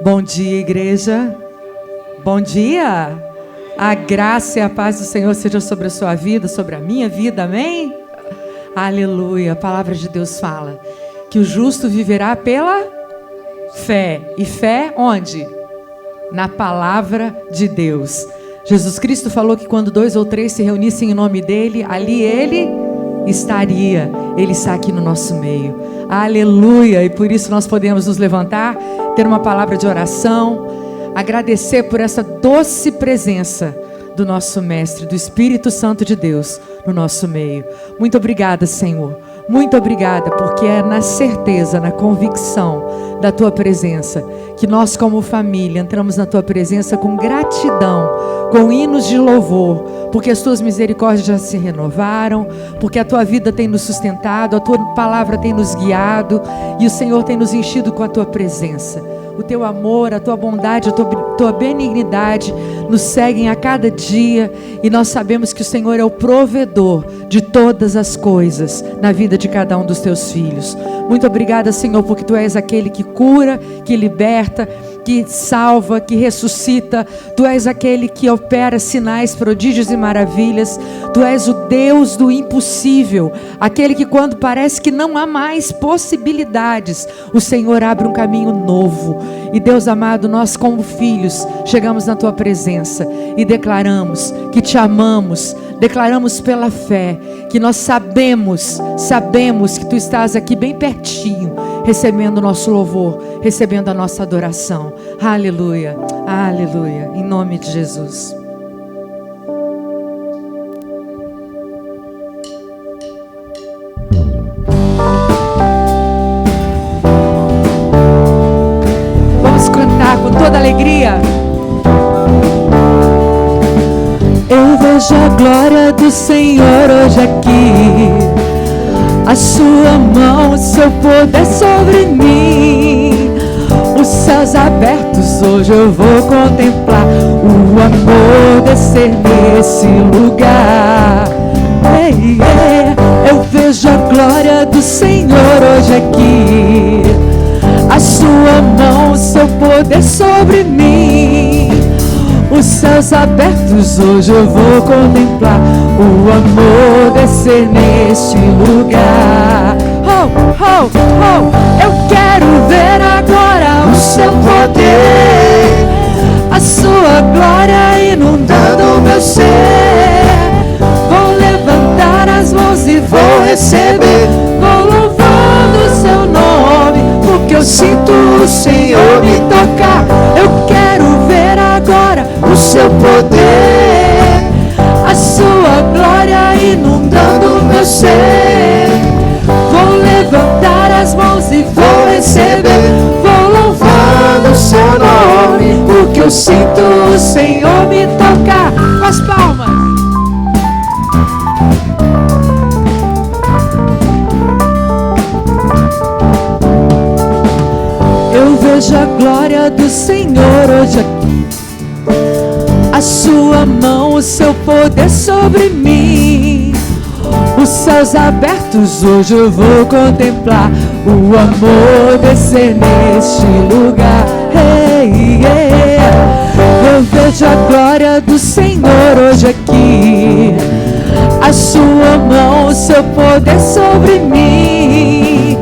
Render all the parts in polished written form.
Bom dia, igreja. Bom dia. A graça e a paz do Senhor seja sobre a sua vida, sobre a minha vida, amém? Aleluia. A palavra de Deus fala que o justo viverá pela fé. E fé onde? Na palavra de Deus. Jesus Cristo falou que quando 2 ou 3 se reunissem em nome dele, ali ele estaria. Ele está aqui no nosso meio. Aleluia. E por isso nós podemos nos levantar, ter uma palavra de oração, agradecer por essa doce presença do nosso Mestre, do Espírito Santo de Deus no nosso meio. Muito obrigada, Senhor. Muito obrigada, porque é na certeza, na convicção da Tua presença, que nós como família entramos na Tua presença com gratidão, com hinos de louvor, porque as Tuas misericórdias já se renovaram, porque a Tua vida tem nos sustentado, a Tua palavra tem nos guiado, e o Senhor tem nos enchido com a Tua presença. O Teu amor, a Tua bondade, a Tua benignidade nos seguem a cada dia, e nós sabemos que o Senhor é o provedor de todas as coisas na vida de cada um dos Teus filhos. Muito obrigada, Senhor, porque Tu és aquele que cura, que liberta, que salva, que ressuscita. Tu és aquele que opera sinais, prodígios e maravilhas. Tu és o Deus do impossível, aquele que quando parece que não há mais possibilidades, o Senhor abre um caminho novo. E Deus amado, nós como filhos chegamos na Tua presença e declaramos que Te amamos, declaramos pela fé que nós sabemos que Tu estás aqui bem pertinho, recebendo o nosso louvor, recebendo a nossa adoração. Aleluia, aleluia, em nome de Jesus. Vamos cantar com toda alegria. Eu vejo a glória do Senhor hoje aqui, a Sua mão, o Seu poder sobre mim. Os céus abertos hoje eu vou contemplar, o amor descer nesse lugar. Eu vejo a glória do Senhor hoje aqui, a Sua mão, o Seu poder sobre mim. Os céus abertos hoje eu vou contemplar, o amor descer neste lugar. Eu quero ver agora o Seu poder, a Sua glória inundando o meu ser. Vou levantar as mãos e vou receber, vou louvando o Seu nome, porque eu sinto o Senhor me tocar. Eu quero ver agora o Seu poder, a Sua glória inundando o meu ser. Vou levantar as mãos e vou receber, vou louvando o Seu nome, porque eu sinto o Senhor me tocar. As palmas. Eu vejo a glória do Senhor hoje aqui, a Sua mão, o Seu poder sobre mim. Os céus abertos hoje eu vou contemplar, o amor descer neste lugar. Eu vejo a glória do Senhor hoje aqui, a Sua mão, o Seu poder sobre mim.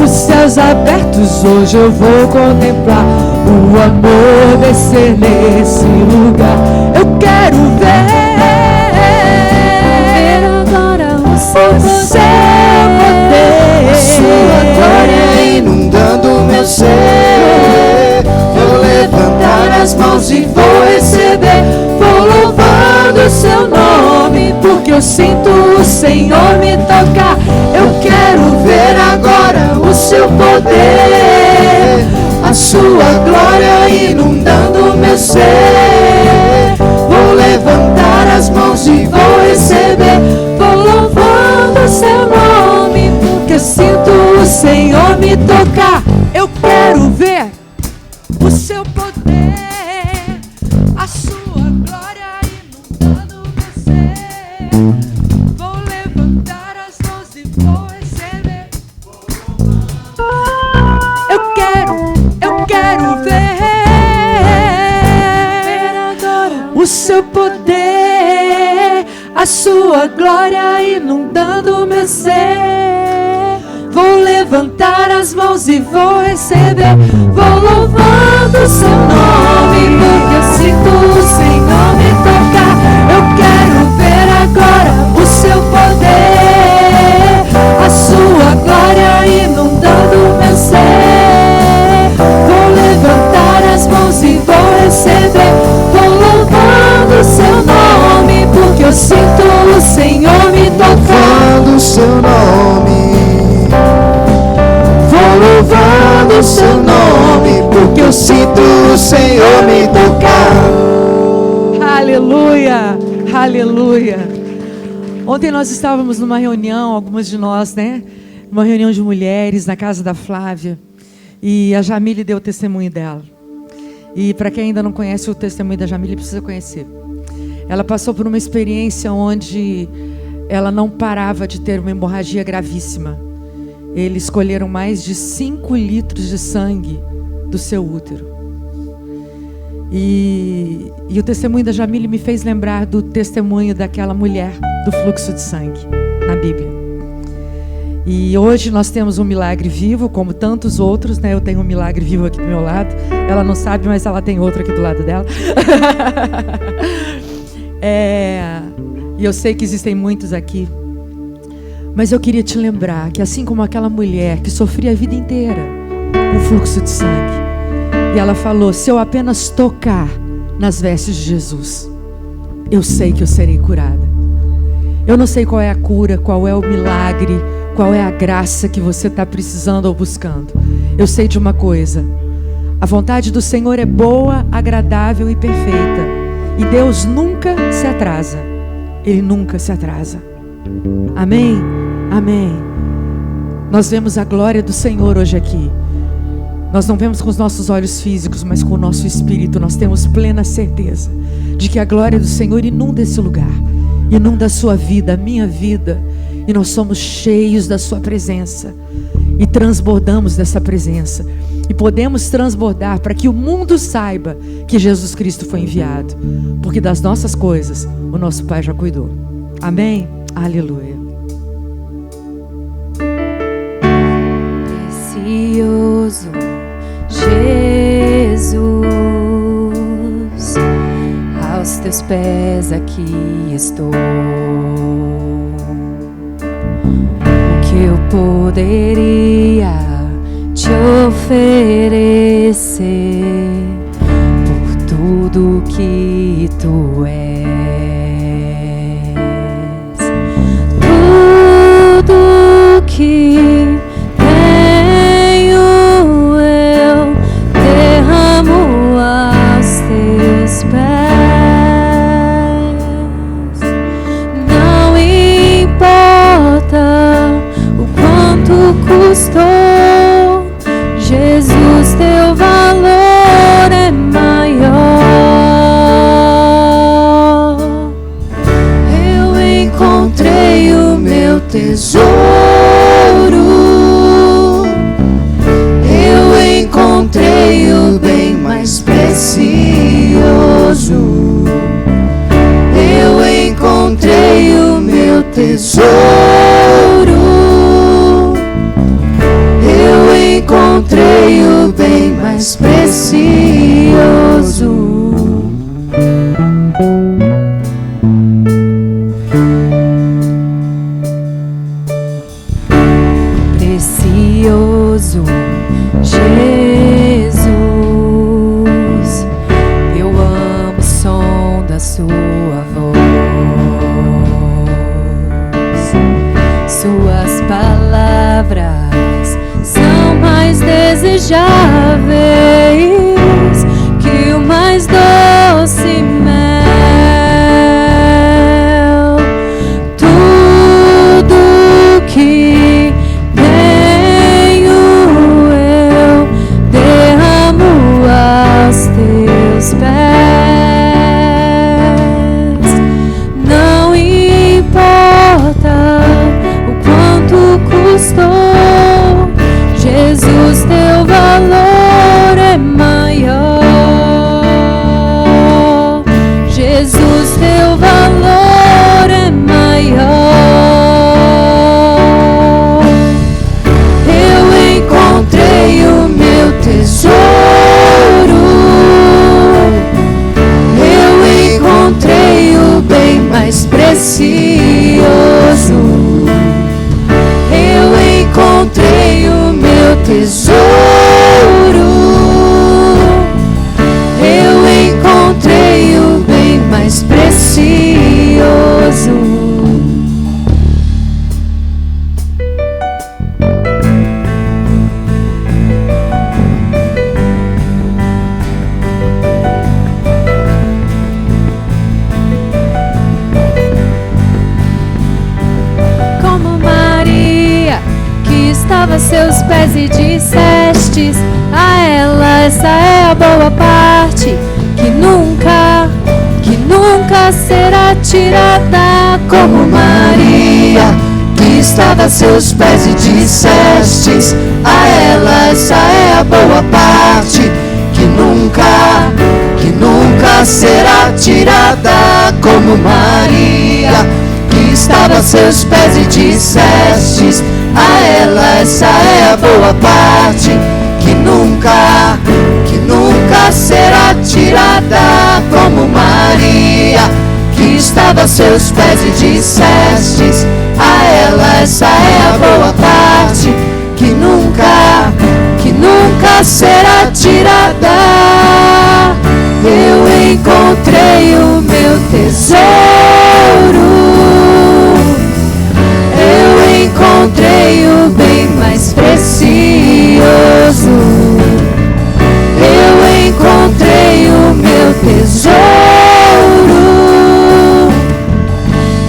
Os céus abertos hoje eu vou contemplar, o amor descer nesse lugar. Eu quero ver agora o Seu poder, a Sua glória inundando o meu ser. Vou levantar as mãos e vou receber, vou louvando o Seu nome, porque eu sinto o Senhor me tocar. Eu quero ver agora o Seu poder, a Sua glória inundando o meu ser. Vou levantar as mãos e vou receber, vou louvando o Seu nome, porque eu sinto o Senhor me tocar. Eu quero ver o Seu poder, a Sua glória inundando o meu ser. Vou levantar as mãos e vou receber. Eu quero ver sua glória inundando meu ser. Vou levantar as mãos e vou receber. Vou louvando o seu nome, porque eu sinto o Senhor me tocar. Eu quero ver agora o seu poder, a sua glória inundando meu ser. Vou levantar as mãos e vou receber. Vou louvando o seu nome, porque eu sinto o Senhor me tocar. Louvando o seu nome, vou louvando o seu nome, porque eu sinto o Senhor me tocar. Aleluia, aleluia. Ontem nós estávamos numa reunião, algumas de nós, né? Uma reunião de mulheres na casa da Flávia. E a Jamile deu o testemunho dela. E para quem ainda não conhece o testemunho da Jamile, precisa conhecer. Ela passou por uma experiência onde ela não parava de ter uma hemorragia gravíssima. Eles colheram mais de 5 litros de sangue do seu útero. E o testemunho da Jamile me fez lembrar do testemunho daquela mulher do fluxo de sangue na Bíblia. E hoje nós temos um milagre vivo, como tantos outros, né? Eu tenho um milagre vivo aqui do meu lado. Ela não sabe, mas ela tem outro aqui do lado dela. E eu sei que existem muitos aqui. Mas eu queria te lembrar que assim como aquela mulher que sofria a vida inteira um fluxo de sangue, e ela falou: se eu apenas tocar nas vestes de Jesus, eu sei que eu serei curada. Eu não sei qual é a cura, qual é o milagre, qual é a graça que você está precisando ou buscando. Eu sei de uma coisa: a vontade do Senhor é boa, agradável e perfeita. E Deus nunca se atrasa. Ele nunca se atrasa. Amém? Amém. Nós vemos a glória do Senhor hoje aqui. Nós não vemos com os nossos olhos físicos, mas com o nosso espírito. Nós temos plena certeza de que a glória do Senhor inunda esse lugar, inunda a sua vida, a minha vida. E nós somos cheios da sua presença e transbordamos dessa presença. E podemos transbordar para que o mundo saiba que Jesus Cristo foi enviado, porque das nossas coisas o nosso Pai já cuidou. Amém? Aleluia. Precioso Jesus, aos teus pés aqui estou. O que eu poderia te oferecer por tudo que tu és, tudo que tenho eu derramo aos teus pés. Não importa o quanto custou, Jesus, teu valor é maior. Eu encontrei o meu tesouro, eu encontrei o bem mais precioso. Eu encontrei o meu tesouro, eu encontrei o bem mais precioso. Precioso Jesus, eu amo o som da sua voz, suas palavras são mais desejáveis que o mais pés e dissestes a ela: essa é a boa parte, que nunca será tirada. Como Maria, que estava a seus pés e dissestes a ela: essa é a boa parte, que nunca será tirada. Como Maria, que estava a seus pés e dissestes a ela: essa é a boa parte, que nunca será tirada. Como Maria, que estava a seus pés e dissestes a ela: essa é a boa parte, que nunca será tirada. Eu encontrei o meu tesouro, eu encontrei o bem mais precioso, eu encontrei o meu tesouro,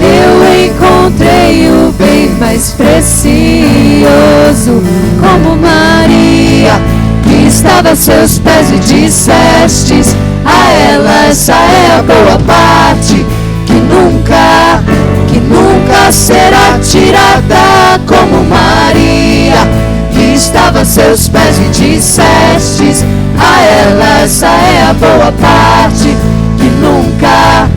eu encontrei o bem mais precioso. Como Maria, que estava a seus pés e dissestes a ela: essa é a boa parte, que nunca será tirada. Como Maria, que estava a seus pés e dissestes a ela: essa é a boa parte, que nunca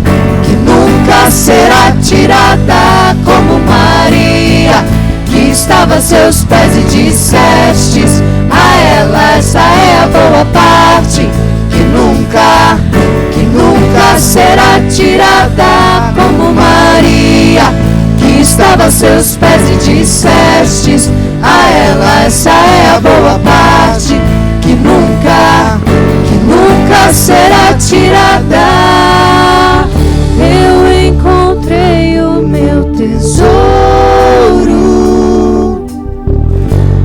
será tirada. Como Maria, que estava a seus pés e dissestes a ela: essa é a boa parte, que nunca será tirada. Como Maria, que estava a seus pés e dissestes a ela: essa é a boa parte, que nunca será tirada. Eu encontrei o meu tesouro,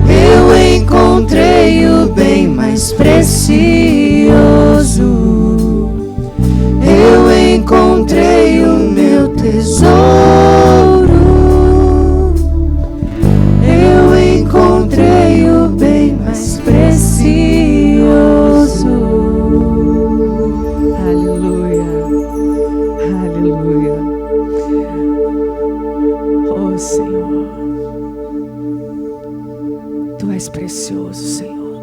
eu encontrei o bem mais precioso, eu encontrei o meu tesouro, eu encontrei o bem mais precioso. Aleluia, aleluia. Oh Senhor, Tu és precioso, Senhor.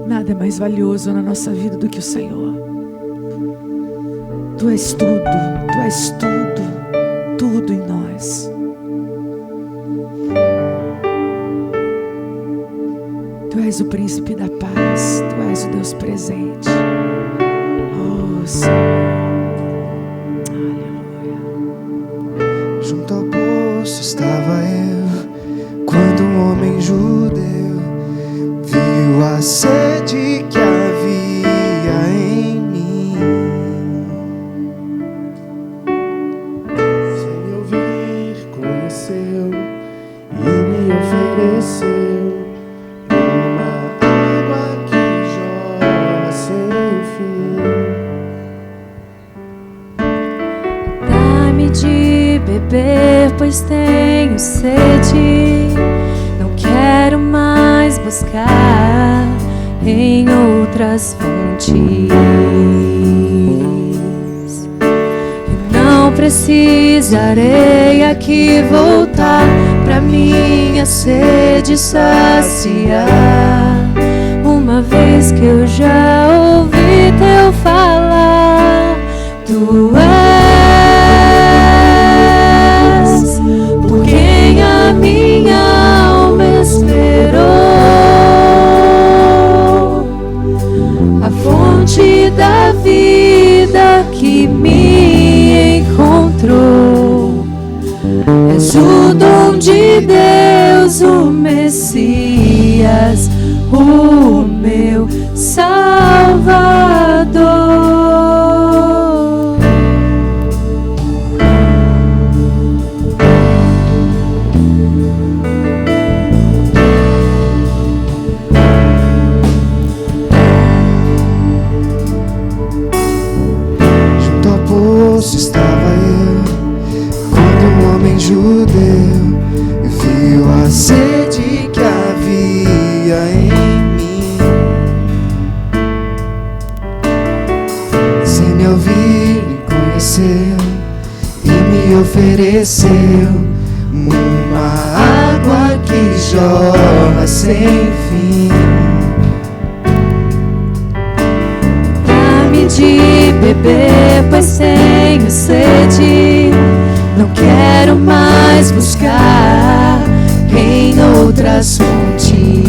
Nada é mais valioso na nossa vida do que o Senhor. Tu és tudo, Tu és tudo, tudo em nós. Tu és o príncipe da paz, Tu és o Deus presente. Oh Senhor, aleluia. Junto ao poço estava eu, quando um homem judeu viu a sede que havia em mim. Sem me ouvir, conheceu e me ofereceu uma água que jorra sem fim. Dá-me de beber, pois tenho sede. Não quero mais buscar em outras fontes. E não precisarei aqui voltar pra minha sede saciar, uma vez que eu já ouvi Teu falar. Tu és por quem a minha alma esperou, a fonte da vida que me encontrou. És o dom de Deus, o Messias, o meu Salvador. Junto ao poço estava eu, quando um homem judeu viu a sede que havia ouviu, me conheceu e me ofereceu uma água que jorra sem fim. Dá-me de beber, pois tenho sede. Não quero mais buscar em outras fontes.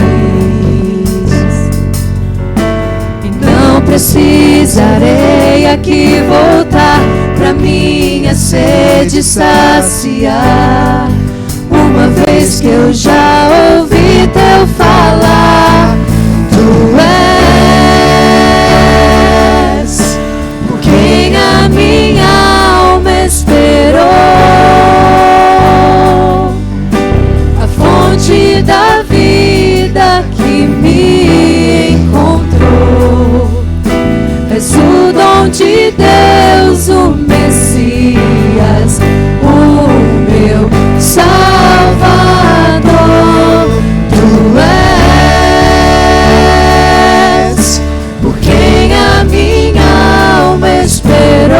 E não precisarei aqui voltar pra minha sede saciar. Uma vez que eu já ouvi teu falar, tu és por quem a minha alma esperou, a fonte da vida que me encontrou. És o dom de Deus, o Messias, o meu Salvador. Tu és por quem a minha alma esperou,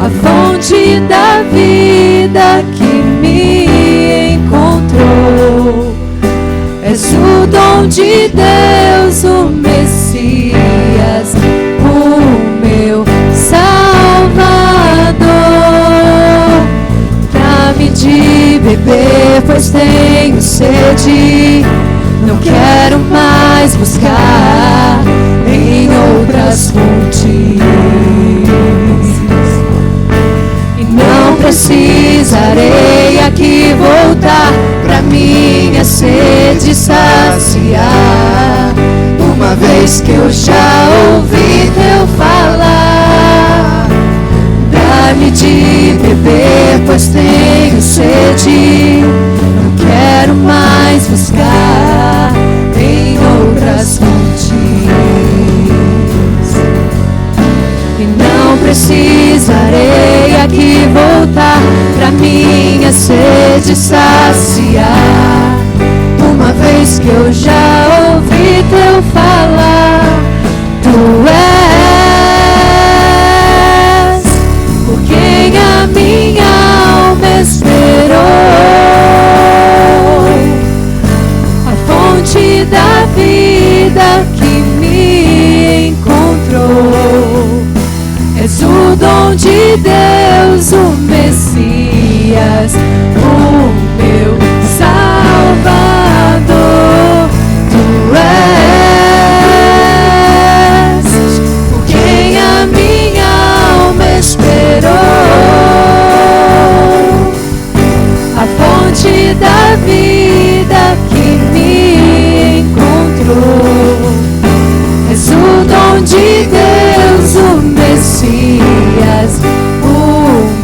a fonte da vida que me encontrou. És o dom de Deus, o Messias, o meu Salvador. Dá-me de beber, pois tenho sede. Não quero mais buscar em outras fontes. E não precisarei aqui voltar pra minha sede saciar. Uma vez que eu já ouvi teu falar, dá-me de beber, pois tenho sede. Não quero mais buscar em outras fontes. E não precisarei aqui voltar pra minha sede saciar. Uma vez que eu já ouvi teu falar, tu és por quem a minha alma esperou, a fonte da vida que me encontrou. És o dom de Deus, o Messias, o meu Salvador. Tu és por quem a minha alma esperou, a fonte da vida que me encontrou. És o dom de Deus, o Messias, o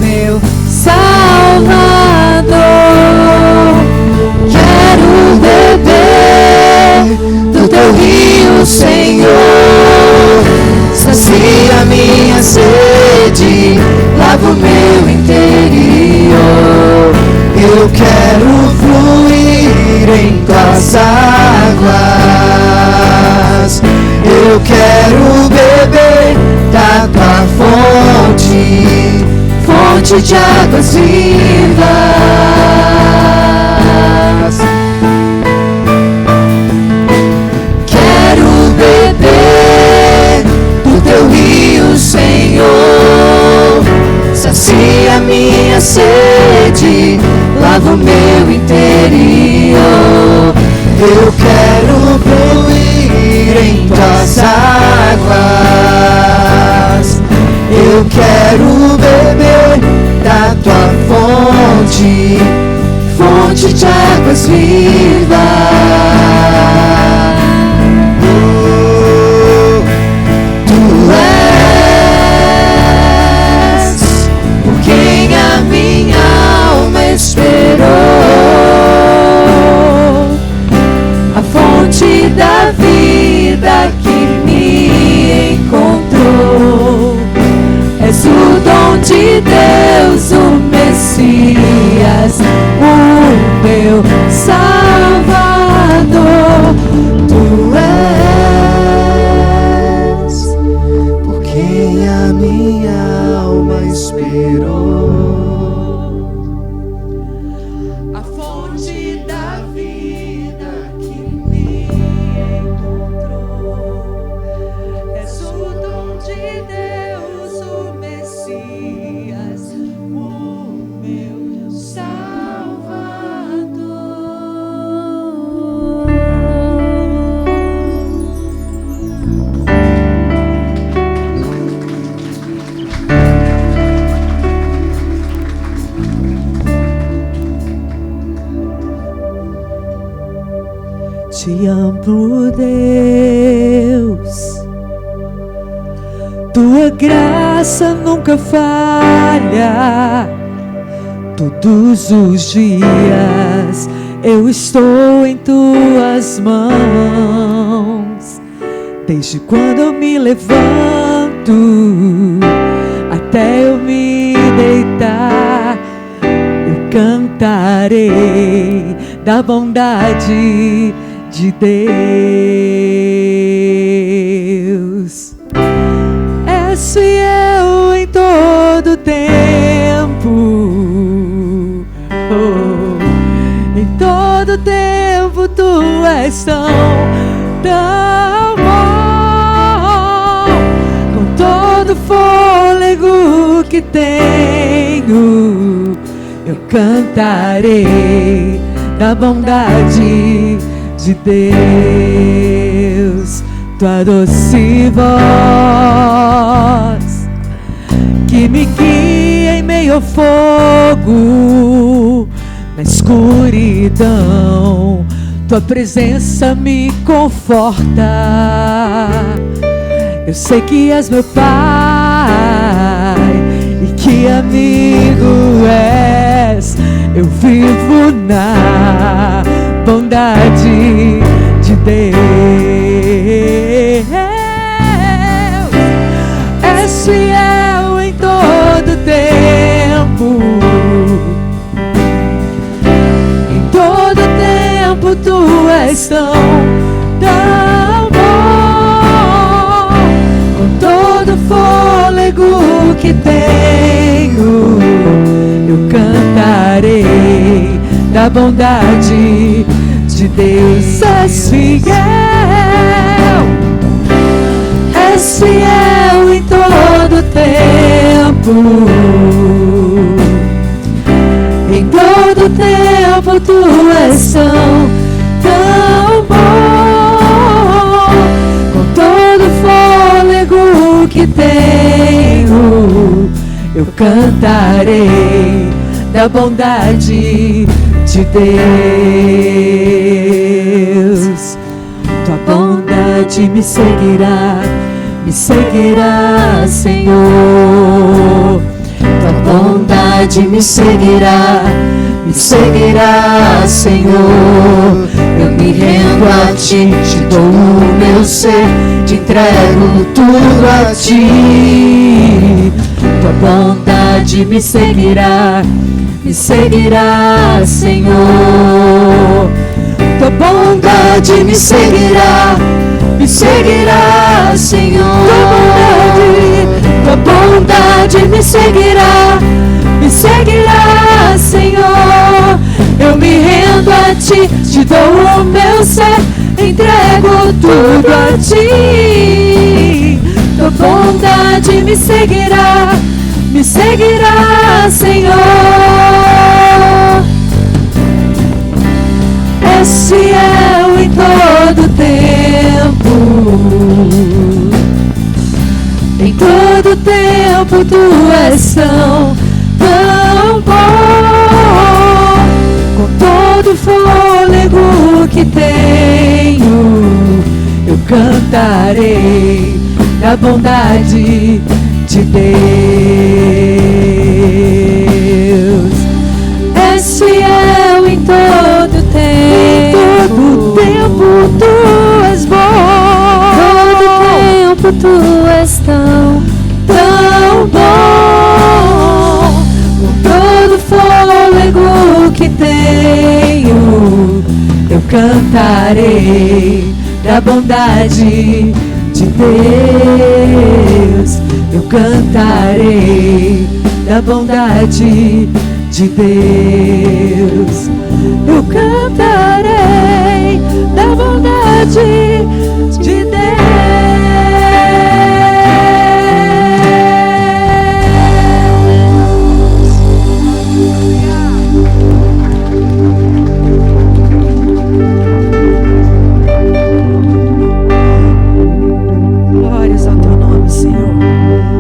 meu Salvador. Quero beber do teu rio, Senhor. Sacia minha sede, lava o meu interior. Eu quero fluir em tuas águas. Eu quero beber da tua fonte, fonte de águas vivas. Quero beber do teu rio, Senhor. Sacia minha sede, lava o meu interior. Eu quero fluir em tuas águas. Eu quero beber da tua fonte, fonte de águas vivas. Tu és por quem a minha alma esperou, a fonte da vida que me encontrou. És o dom de Deus, o Messias, o meu Salvador. Tu és te amo, Deus. Tua graça nunca falha. Todos os dias eu estou em tuas mãos. Desde quando eu me levanto até eu me deitar, eu cantarei da bondade de Deus. És fiel em todo tempo, em todo tempo tu és tão bom. Com todo fôlego que tenho, eu cantarei da bondade de Deus. Tua doce voz que me guia em meio ao fogo, na escuridão, tua presença me conforta. Eu sei que és meu Pai e que amigo és. Eu vivo na bondade de Deus. És fiel em todo tempo. Em todo tempo tu és tão bom. Com todo fôlego que tenho, eu cantarei da bondade de Deus. És fiel em todo tempo. Em todo tempo tu és tão bom. Com todo fôlego que tenho, eu cantarei da bondade de Deus. Tua bondade me seguirá, Senhor. Tua bondade me seguirá, Senhor. Eu me rendo a ti, te dou o meu ser, te entrego tudo a ti. Tua bondade me seguirá, Senhor. Tua bondade me seguirá, Senhor. Tua bondade me seguirá, Senhor. Eu me rendo a ti, te dou o meu ser, entrego tudo a ti. Tua bondade me seguirá, Senhor. És fiel em todo tempo. Em todo tempo tu és tão bom. Com todo fôlego que tenho, eu cantarei da bondade de Deus. És fiel em todo tempo. Em todo tempo tu és bom. Todo tempo tu és tão bom. Com todo fôlego que tenho, eu cantarei da bondade de Deus. Eu cantarei da bondade de Deus. Eu cantarei da bondade de Deus. Glórias ao teu nome, Senhor.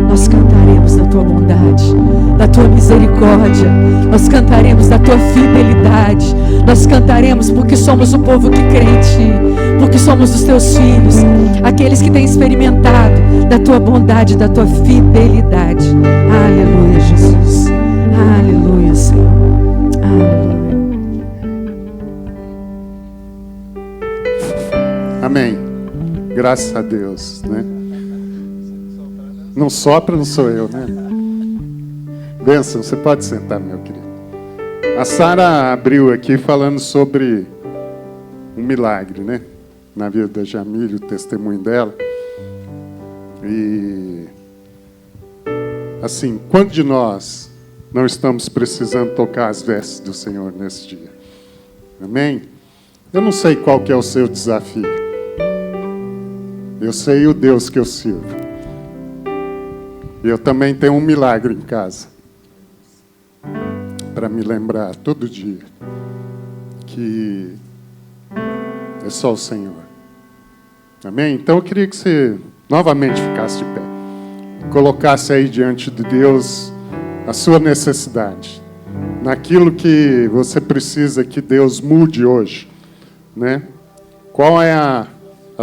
Nós cantaremos da tua bondade, da tua misericórdia. misericórdia, nós cantaremos da tua fidelidade, nós cantaremos porque somos o povo que crê em ti, porque somos os teus filhos, aqueles que têm experimentado da tua bondade, da tua fidelidade. Aleluia, Jesus. Aleluia, Senhor. Aleluia. Amém. Graças a Deus, né? Não sopra, não sou eu, né? Bênção, você pode sentar, meu querido. A Sara abriu aqui falando sobre um milagre, né? Na vida da Jamile, o testemunho dela. E assim, quantos de nós não estamos precisando tocar as vestes do Senhor nesse dia? Amém? Eu não sei qual que é o seu desafio. Eu sei o Deus que eu sirvo. E eu também tenho um milagre em casa. Para me lembrar todo dia que é só o Senhor. Amém? Então eu queria que você novamente ficasse de pé. Colocasse aí diante de Deus a sua necessidade. Naquilo que você precisa que Deus mude hoje. Né? Qual é a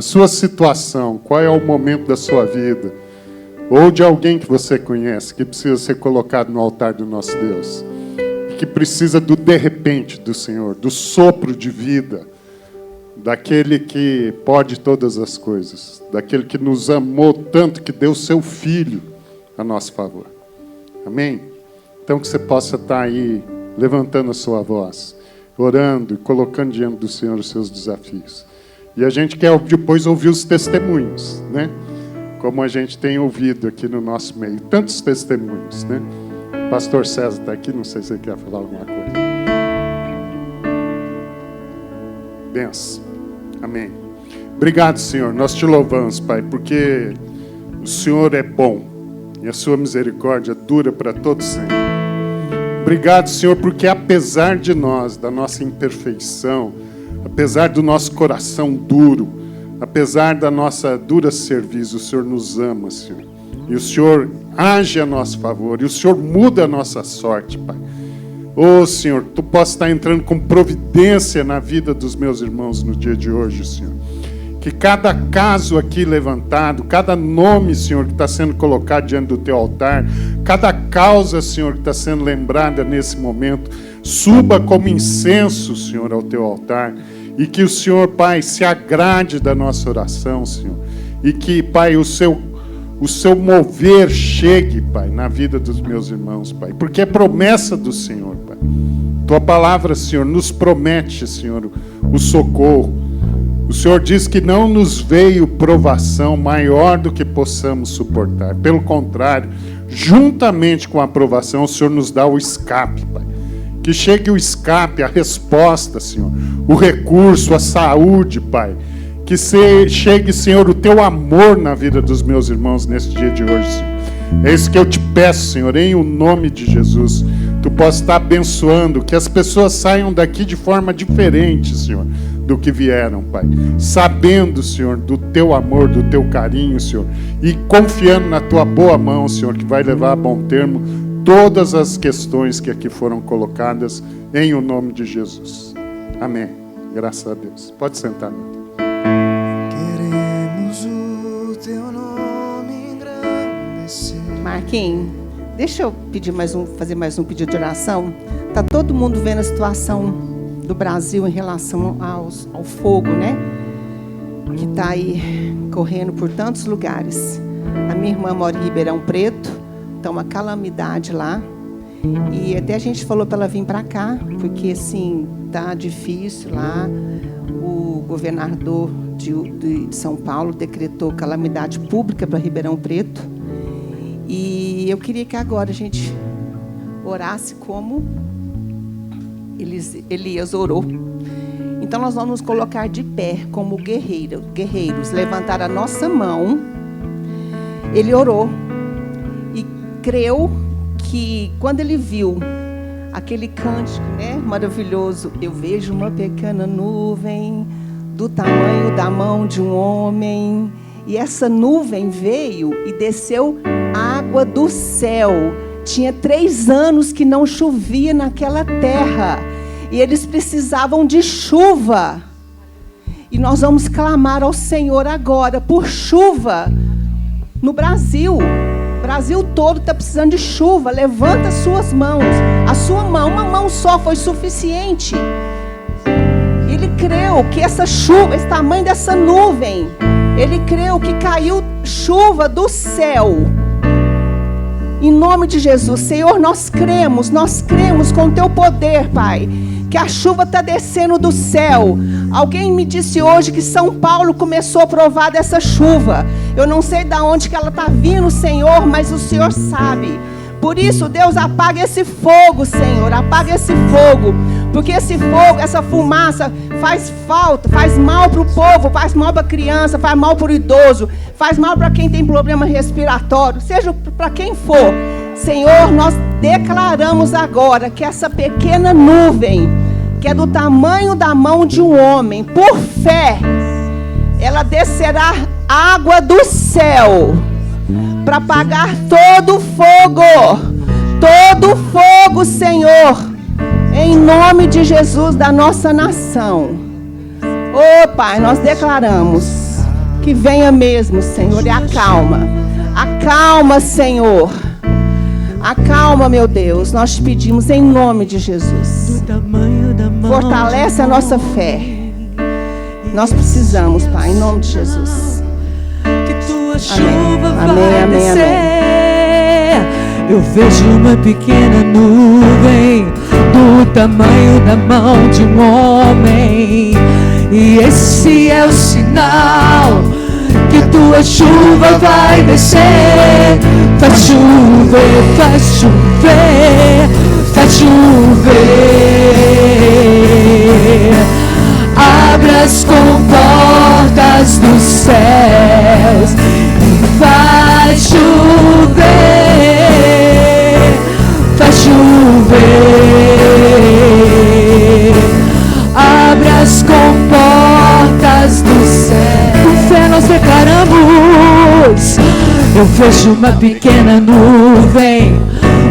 sua situação? Qual é o momento da sua vida? Ou de alguém que você conhece que precisa ser colocado no altar do nosso Deus. Que precisa do de repente do Senhor, do sopro de vida, daquele que pode todas as coisas, daquele que nos amou tanto que deu seu Filho a nosso favor. Amém? Então que você possa estar aí levantando a sua voz, orando e colocando diante do Senhor os seus desafios. E a gente quer depois ouvir os testemunhos, né? Como a gente tem ouvido aqui no nosso meio, tantos testemunhos, né? O pastor César está aqui, não sei se ele quer falar alguma coisa. Benção. Amém. Obrigado, Senhor. Nós te louvamos, Pai, porque o Senhor é bom e a sua misericórdia dura para todos sempre. Obrigado, Senhor, porque apesar de nós, da nossa imperfeição, apesar do nosso coração duro, apesar da nossa dura serviço, o Senhor nos ama, Senhor. E o Senhor age a nosso favor. E o Senhor muda a nossa sorte, Pai. Ô, Senhor, Tu possa estar entrando com providência na vida dos meus irmãos no dia de hoje, Senhor. Que cada caso aqui levantado, cada nome, Senhor, que está sendo colocado diante do Teu altar, cada causa, Senhor, que está sendo lembrada nesse momento, suba como incenso, Senhor, ao Teu altar. E que o Senhor, Pai, se agrade da nossa oração, Senhor. E que, Pai, o seu mover chegue, Pai, na vida dos meus irmãos, Pai. Porque é promessa do Senhor, Pai. Tua palavra, Senhor, nos promete, Senhor, o socorro. O Senhor diz que não nos veio provação maior do que possamos suportar. Pelo contrário, juntamente com a provação, o Senhor nos dá o escape, Pai. Que chegue o escape, a resposta, Senhor. O recurso, a saúde, Pai. Que chegue, Senhor, o Teu amor na vida dos meus irmãos nesse dia de hoje, Senhor. É isso que eu te peço, Senhor, em o nome de Jesus. Tu possa estar abençoando, que as pessoas saiam daqui de forma diferente, Senhor, do que vieram, Pai. Sabendo, Senhor, do Teu amor, do Teu carinho, Senhor. E confiando na Tua boa mão, Senhor, que vai levar a bom termo todas as questões que aqui foram colocadas, em o nome de Jesus. Amém. Graças a Deus. Pode sentar, meu Deus. Queremos o Teu nome engrandecer. Marquinhos, deixa eu fazer mais um pedido de oração. Está todo mundo vendo a situação do Brasil em relação ao fogo, né? Que está aí correndo por tantos lugares. A minha irmã mora em Ribeirão Preto. Então, uma calamidade lá. E até a gente falou para ela vir para cá, porque, assim, tá difícil lá. O governador de São Paulo decretou calamidade pública para Ribeirão Preto. E eu queria que agora a gente orasse como Elias orou. Então, nós vamos nos colocar de pé como guerreiros, levantar a nossa mão. Ele orou. Creu que quando ele viu aquele cântico, né, maravilhoso, eu vejo uma pequena nuvem do tamanho da mão de um homem, e essa nuvem veio e desceu água do céu, Tinha 3 anos que não chovia naquela terra. E eles precisavam de chuva. E nós vamos clamar ao Senhor agora por chuva no Brasil. O Brasil todo está precisando de chuva. Levanta as suas mãos. A sua mão, uma mão só foi suficiente. Ele creu que essa chuva, esse tamanho dessa nuvem, ele creu que caiu chuva do céu. Em nome de Jesus, Senhor, nós cremos com o teu poder, Pai, que a chuva está descendo do céu. Alguém me disse hoje que São Paulo começou a provar dessa chuva. Eu não sei de onde que ela está vindo, Senhor, mas o Senhor sabe. Por isso, Deus, apaga esse fogo, Senhor, apaga esse fogo. Porque esse fogo, essa fumaça faz falta, faz mal para o povo, faz mal para a criança, faz mal para o idoso, faz mal para quem tem problema respiratório, seja para quem for. Senhor, nós declaramos agora que essa pequena nuvem, que é do tamanho da mão de um homem, por fé, ela descerá água do céu para apagar todo o fogo, Senhor, em nome de Jesus, da nossa nação. Oh, Pai, nós declaramos que venha mesmo, Senhor, e acalma, Senhor. Acalma, meu Deus, nós te pedimos em nome de Jesus. Fortalece a nossa fé. Nós precisamos, Pai, em nome de Jesus. Que tua Amém. chuva Amém, vai amém, descer. Eu vejo uma pequena nuvem do tamanho da mão de um homem, e esse é o sinal que tua chuva vai descer. Faz chover, faz chover, faz chover. Abra as comportas dos céus e faz chover, faz chover. Abra as comportas dos céus. Com fé nós declaramos. Eu vejo uma pequena nuvem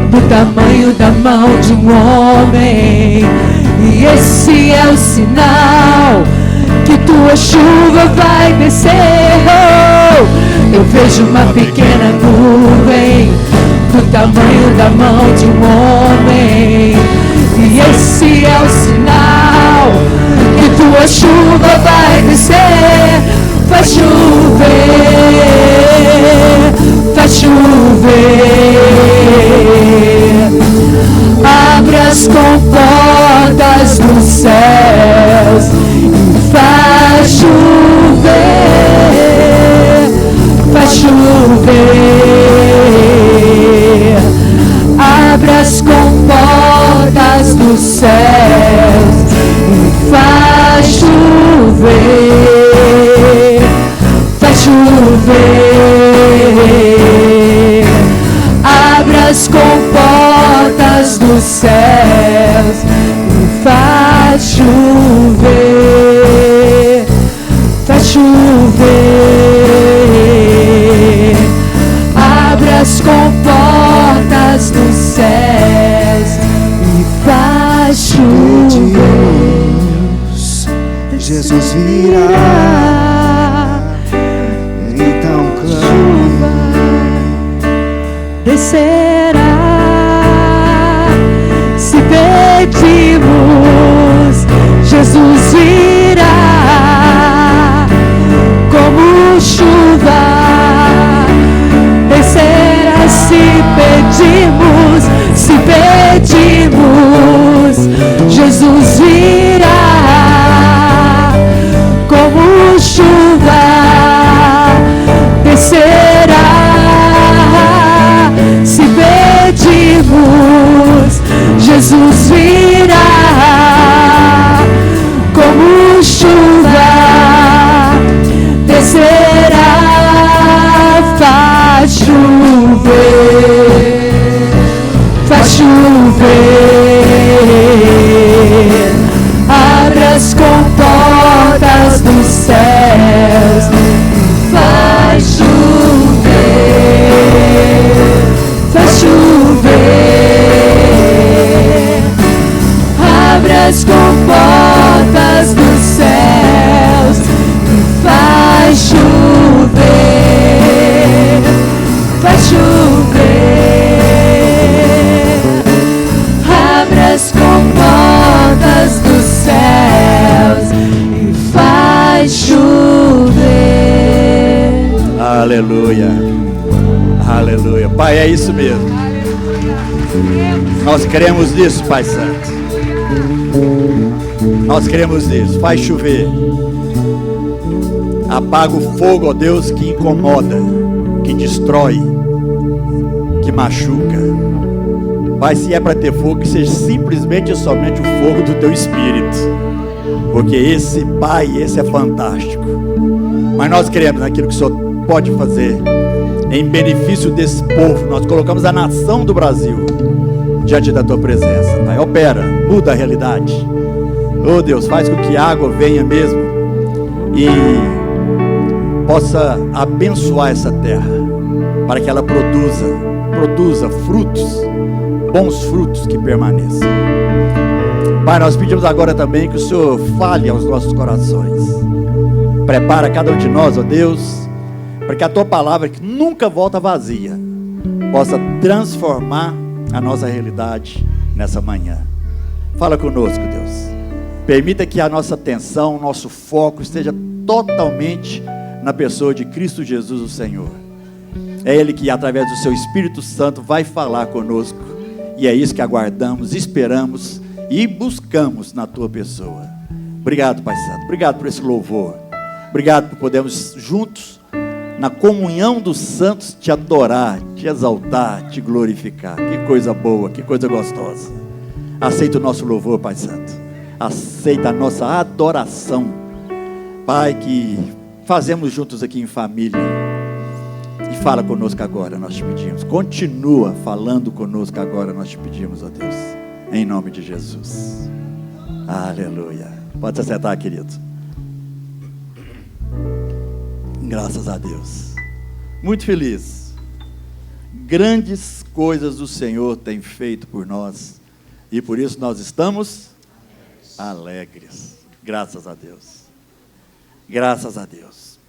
do tamanho da mão de um homem, e esse é o sinal que tua chuva vai descer. Oh, eu vejo uma pequena nuvem do tamanho da mão de um homem, e esse é o sinal que tua chuva vai descer. Faz chover, faz chover. Abra as comportas dos céus e faz chover, faz chover. Abra as comportas dos céus e faz chover, faz chover. Abra as comportas dos céus e faz chover, faz chover. Abra as comportas dos céus e faz chover. Jesus virá, então clama, descerá. Se pedimos, Jesus virá como chuva, descerá. Se pedimos, Jesus virá como chuva, descerá. Se pedimos, Jesus virá como chuva, descerá. Faz chover, faz chover. Abra as comportas dos céus, faz chover, faz chover. Aleluia. Aleluia. Pai, é isso mesmo. Nós queremos nisso, Pai Santo. Nós queremos nisso. Faz chover. Apaga o fogo, ó Deus, que incomoda, que destrói, que machuca. Pai, se é para ter fogo, que seja simplesmente e somente o fogo do Teu Espírito. Porque esse, Pai, esse é fantástico. Mas nós queremos aquilo que o Senhor pode fazer em benefício desse povo. Nós colocamos a nação do Brasil diante da Tua presença, Pai. Opera, muda a realidade. Oh Deus, faz com que a água venha mesmo e possa abençoar essa terra, para que ela produza frutos, bons frutos que permaneçam. Pai, nós pedimos agora também que o Senhor fale aos nossos corações. Prepara cada um de nós, ó Deus, para que a Tua palavra, que nunca volta vazia, possa transformar a nossa realidade nessa manhã. Fala conosco, Deus. Permita que a nossa atenção, o nosso foco esteja totalmente na pessoa de Cristo Jesus, o Senhor. É Ele que, através do Seu Espírito Santo, vai falar conosco. E é isso que aguardamos, esperamos e buscamos na Tua pessoa. Obrigado, Pai Santo. Obrigado por esse louvor. Obrigado por podermos juntos, na comunhão dos santos, Te adorar, Te exaltar, Te glorificar. Que coisa boa, que coisa gostosa. Aceita o nosso louvor, Pai Santo. Aceita a nossa adoração, Pai, que fazemos juntos aqui em família. E fala conosco agora, nós te pedimos. Continua falando conosco agora, nós te pedimos, ó Deus, em nome de Jesus. Aleluia. Pode se sentar, querido. Graças a Deus. Muito feliz. Grandes coisas o Senhor tem feito por nós, e por isso nós estamos alegres. Graças a Deus. Graças a Deus.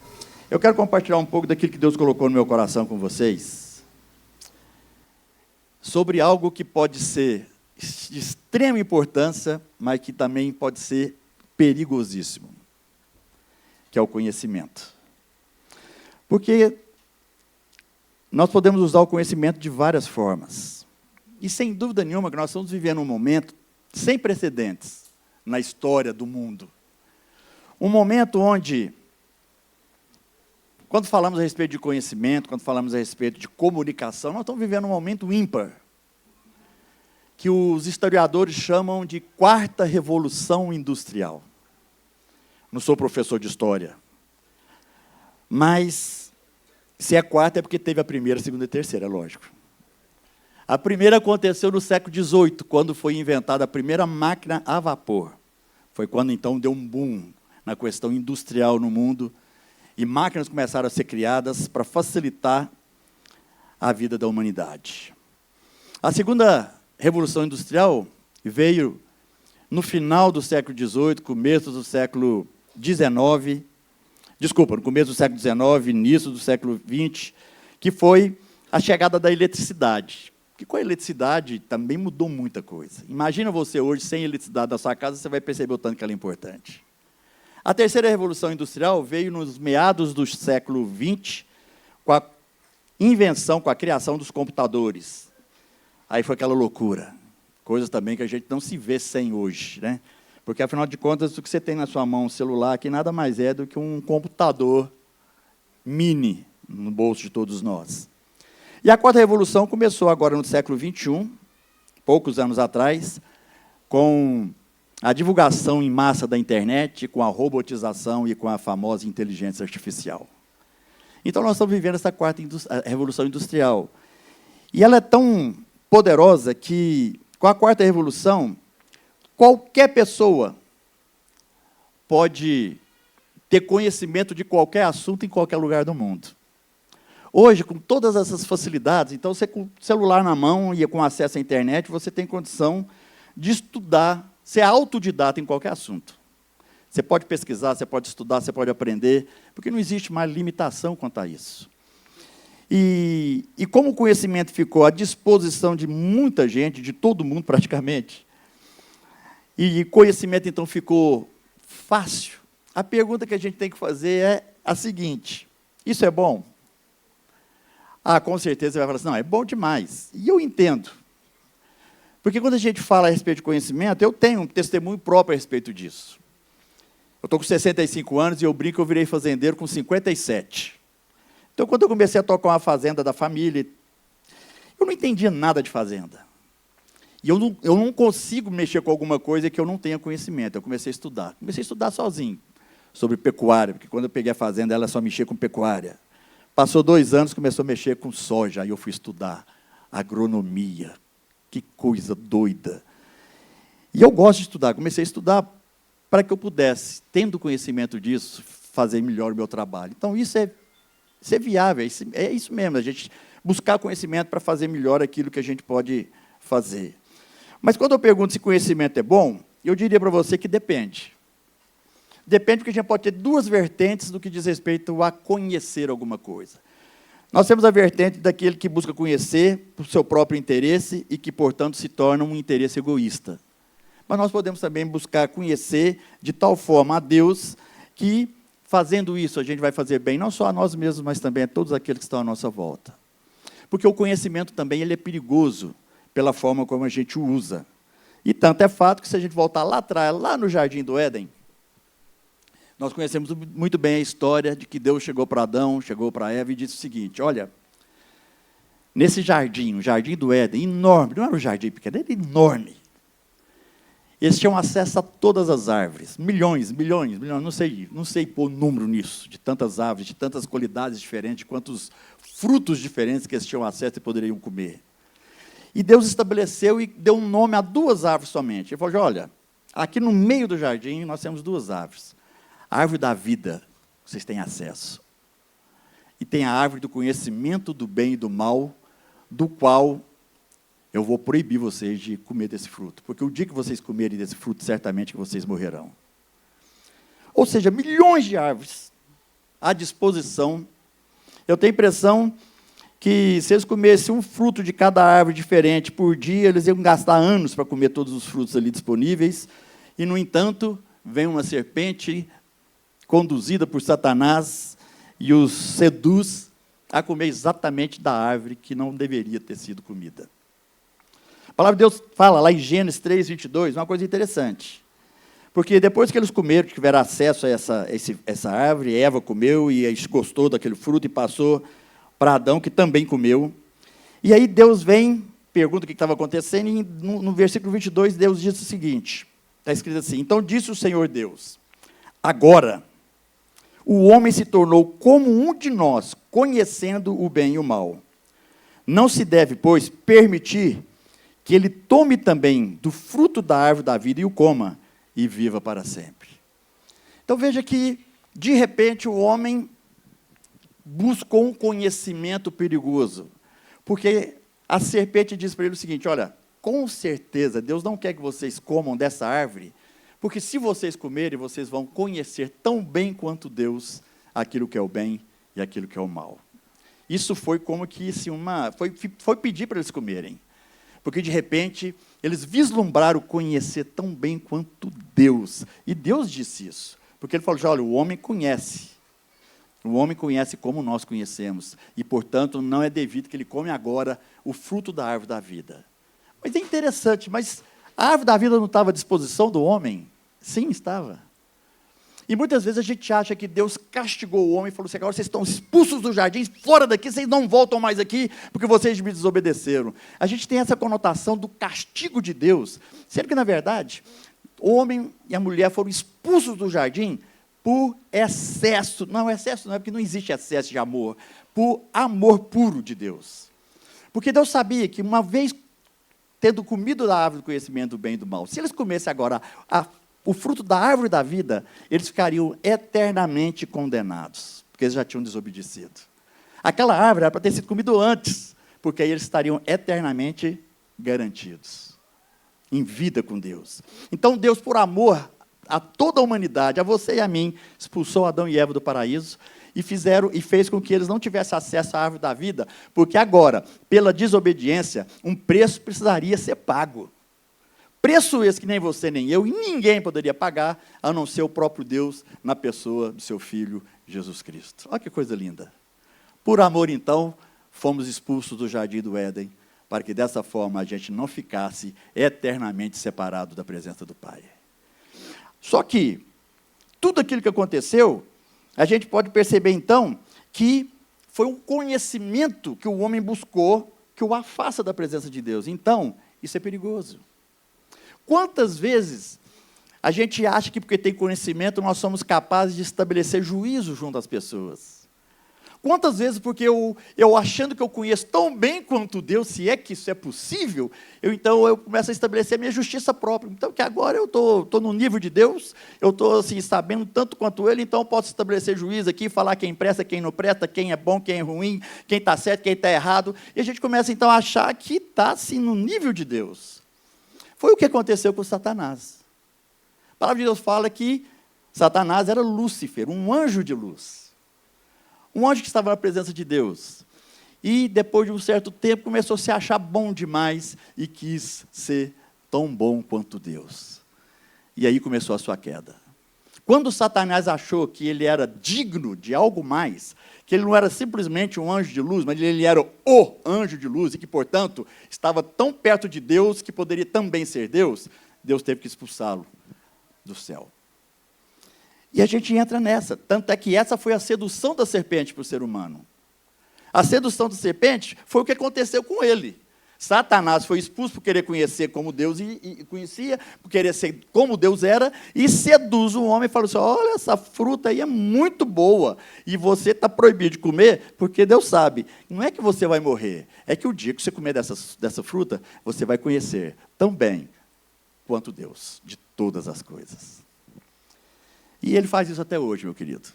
Eu quero compartilhar um pouco daquilo que Deus colocou no meu coração com vocês, sobre algo que pode ser de extrema importância, mas que também pode ser perigosíssimo, que é o conhecimento. Porque nós podemos usar o conhecimento de várias formas. E sem dúvida nenhuma que nós estamos vivendo um momento sem precedentes na história do mundo. Um momento onde, quando falamos a respeito de conhecimento, quando falamos a respeito de comunicação, nós estamos vivendo um momento ímpar, que os historiadores chamam de quarta revolução industrial. Não sou professor de história, mas se é quarta é porque teve a primeira, a segunda e a terceira, é lógico. A primeira aconteceu no século XVIII, quando foi inventada a primeira máquina a vapor. Foi quando, então, deu um boom na questão industrial no mundo, e máquinas começaram a ser criadas para facilitar a vida da humanidade. A segunda revolução industrial veio no final do século XVIII, começo do século XIX, no começo do século XIX, início do século XX, que foi a chegada da eletricidade. Porque com a eletricidade também mudou muita coisa. Imagina você hoje sem eletricidade na sua casa, você vai perceber o tanto que ela é importante. A terceira revolução industrial veio nos meados do século XX, com a invenção, com a criação dos computadores. Aí foi aquela loucura. Coisas também que a gente não se vê sem hoje, né? Porque, afinal de contas, o que você tem na sua mão, um celular, que nada mais é do que um computador mini no bolso de todos nós. E a quarta revolução começou agora no século XXI, poucos anos atrás, com a divulgação em massa da internet, com a robotização e com a famosa inteligência artificial. Então, nós estamos vivendo essa quarta revolução industrial. E ela é tão poderosa que, com a quarta revolução, qualquer pessoa pode ter conhecimento de qualquer assunto em qualquer lugar do mundo. Hoje, com todas essas facilidades, então, você com o celular na mão e com acesso à internet, você tem condição de estudar, ser autodidata em qualquer assunto. Você pode pesquisar, você pode estudar, você pode aprender, porque não existe mais limitação quanto a isso. E como o conhecimento ficou à disposição de muita gente, de todo mundo praticamente, e conhecimento, então, ficou fácil, a pergunta que a gente tem que fazer é a seguinte: isso é bom? Com certeza você vai falar assim, não, é bom demais. E eu entendo. Porque quando a gente fala a respeito de conhecimento, eu tenho um testemunho próprio a respeito disso. Eu estou com 65 anos e eu brinco que eu virei fazendeiro com 57. Então, quando eu comecei a tocar uma fazenda da família, eu não entendia nada de fazenda. E eu não consigo mexer com alguma coisa que eu não tenha conhecimento. Eu comecei a estudar. Comecei a estudar sozinho sobre pecuária, porque quando eu peguei a fazenda, ela só mexia com pecuária. Passou 2 anos, começou a mexer com soja. Aí eu fui estudar agronomia. Que coisa doida. E eu gosto de estudar. Comecei a estudar para que eu pudesse, tendo conhecimento disso, fazer melhor o meu trabalho. Então, isso é viável. É isso mesmo, a gente buscar conhecimento para fazer melhor aquilo que a gente pode fazer. Mas quando eu pergunto se conhecimento é bom, eu diria para você que depende. Depende porque a gente pode ter 2 vertentes no que diz respeito a conhecer alguma coisa. Nós temos a vertente daquele que busca conhecer por seu próprio interesse e que, portanto, se torna um interesse egoísta. Mas nós podemos também buscar conhecer de tal forma a Deus que, fazendo isso, a gente vai fazer bem não só a nós mesmos, mas também a todos aqueles que estão à nossa volta. Porque o conhecimento também ele é perigoso pela forma como a gente o usa. E tanto é fato que, se a gente voltar lá atrás, lá no Jardim do Éden, nós conhecemos muito bem a história de que Deus chegou para Adão, chegou para Eva e disse o seguinte, olha, nesse jardim, o Jardim do Éden, enorme, não era um jardim pequeno, era enorme. Eles tinham acesso a todas as árvores, milhões, não sei pôr número nisso, de tantas árvores, de tantas qualidades diferentes, de quantos frutos diferentes que eles tinham acesso e poderiam comer. E Deus estabeleceu e deu um nome a 2 árvores somente. Ele falou, olha, aqui no meio do jardim nós temos 2 árvores. A árvore da vida, vocês têm acesso. E tem a árvore do conhecimento do bem e do mal, do qual eu vou proibir vocês de comer desse fruto. Porque o dia que vocês comerem desse fruto, certamente que vocês morrerão. Ou seja, milhões de árvores à disposição. Eu tenho a impressão que, se eles comessem um fruto de cada árvore diferente por dia, eles iam gastar anos para comer todos os frutos ali disponíveis. E, no entanto, vem uma serpente conduzida por Satanás e os seduz a comer exatamente da árvore que não deveria ter sido comida. A palavra de Deus fala lá em Gênesis 3, 22, uma coisa interessante. Porque depois que eles comeram, tiveram acesso a essa árvore, Eva comeu e gostou daquele fruto e passou para Adão, que também comeu. E aí Deus vem, pergunta o que estava acontecendo, e no versículo 22, Deus diz o seguinte, está escrito assim, então disse o Senhor Deus, agora o homem se tornou como um de nós, conhecendo o bem e o mal. Não se deve, pois, permitir que ele tome também do fruto da árvore da vida e o coma, e viva para sempre. Então veja que, de repente, o homem buscou um conhecimento perigoso, porque a serpente diz para ele o seguinte, olha, com certeza, Deus não quer que vocês comam dessa árvore, porque se vocês comerem, vocês vão conhecer tão bem quanto Deus aquilo que é o bem e aquilo que é o mal. Isso foi como que assim, foi pedir para eles comerem. Porque, de repente, eles vislumbraram conhecer tão bem quanto Deus. E Deus disse isso. Porque ele falou, olha, o homem conhece. O homem conhece como nós conhecemos. E, portanto, não é devido que ele come agora o fruto da árvore da vida. Mas é interessante, mas a árvore da vida não estava à disposição do homem? Sim, estava. E muitas vezes a gente acha que Deus castigou o homem e falou assim, agora vocês estão expulsos do jardim, fora daqui, vocês não voltam mais aqui, porque vocês me desobedeceram. A gente tem essa conotação do castigo de Deus, sendo que, na verdade, o homem e a mulher foram expulsos do jardim por excesso não é porque não existe excesso de amor, por amor puro de Deus. Porque Deus sabia que, uma vez tendo comido da árvore do conhecimento do bem e do mal, se eles comessem agora o fruto da árvore da vida, eles ficariam eternamente condenados, porque eles já tinham desobedecido. Aquela árvore era para ter sido comida antes, porque aí eles estariam eternamente garantidos, em vida com Deus. Então Deus, por amor a toda a humanidade, a você e a mim, expulsou Adão e Eva do paraíso, e fez com que eles não tivessem acesso à árvore da vida, porque agora, pela desobediência, um preço precisaria ser pago. Preço esse que nem você, nem eu, e ninguém poderia pagar, a não ser o próprio Deus, na pessoa do seu Filho, Jesus Cristo. Olha que coisa linda. Por amor, então, fomos expulsos do jardim do Éden, para que dessa forma a gente não ficasse eternamente separado da presença do Pai. Só que, tudo aquilo que aconteceu, a gente pode perceber então, que foi um conhecimento que o homem buscou, que o afasta da presença de Deus. Então, isso é perigoso. Quantas vezes a gente acha que porque tem conhecimento, nós somos capazes de estabelecer juízo junto às pessoas? Quantas vezes, porque eu achando que eu conheço tão bem quanto Deus, se é que isso é possível, então eu começo a estabelecer a minha justiça própria. Então, que agora eu estou no nível de Deus, eu estou assim, sabendo tanto quanto Ele, então eu posso estabelecer juízo aqui, falar quem presta, quem não presta, quem é bom, quem é ruim, quem está certo, quem está errado. E a gente começa, então, a achar que está, assim, no nível de Deus. Foi o que aconteceu com Satanás. A palavra de Deus fala que Satanás era Lúcifer, um anjo de luz. Um anjo que estava na presença de Deus. E, depois de um certo tempo, começou a se achar bom demais e quis ser tão bom quanto Deus. E aí começou a sua queda. Quando Satanás achou que ele era digno de algo mais, que ele não era simplesmente um anjo de luz, mas ele era o anjo de luz, e que, portanto, estava tão perto de Deus que poderia também ser Deus, Deus teve que expulsá-lo do céu. E a gente entra nessa, tanto é que essa foi a sedução da serpente para o ser humano. A sedução da serpente foi o que aconteceu com ele. Satanás foi expulso por querer conhecer como Deus e conhecia, por querer ser como Deus era, e seduz o homem e fala assim, olha, essa fruta aí é muito boa, e você está proibido de comer, porque Deus sabe, não é que você vai morrer, é que o dia que você comer dessa fruta, você vai conhecer tão bem quanto Deus, de todas as coisas. E ele faz isso até hoje, meu querido.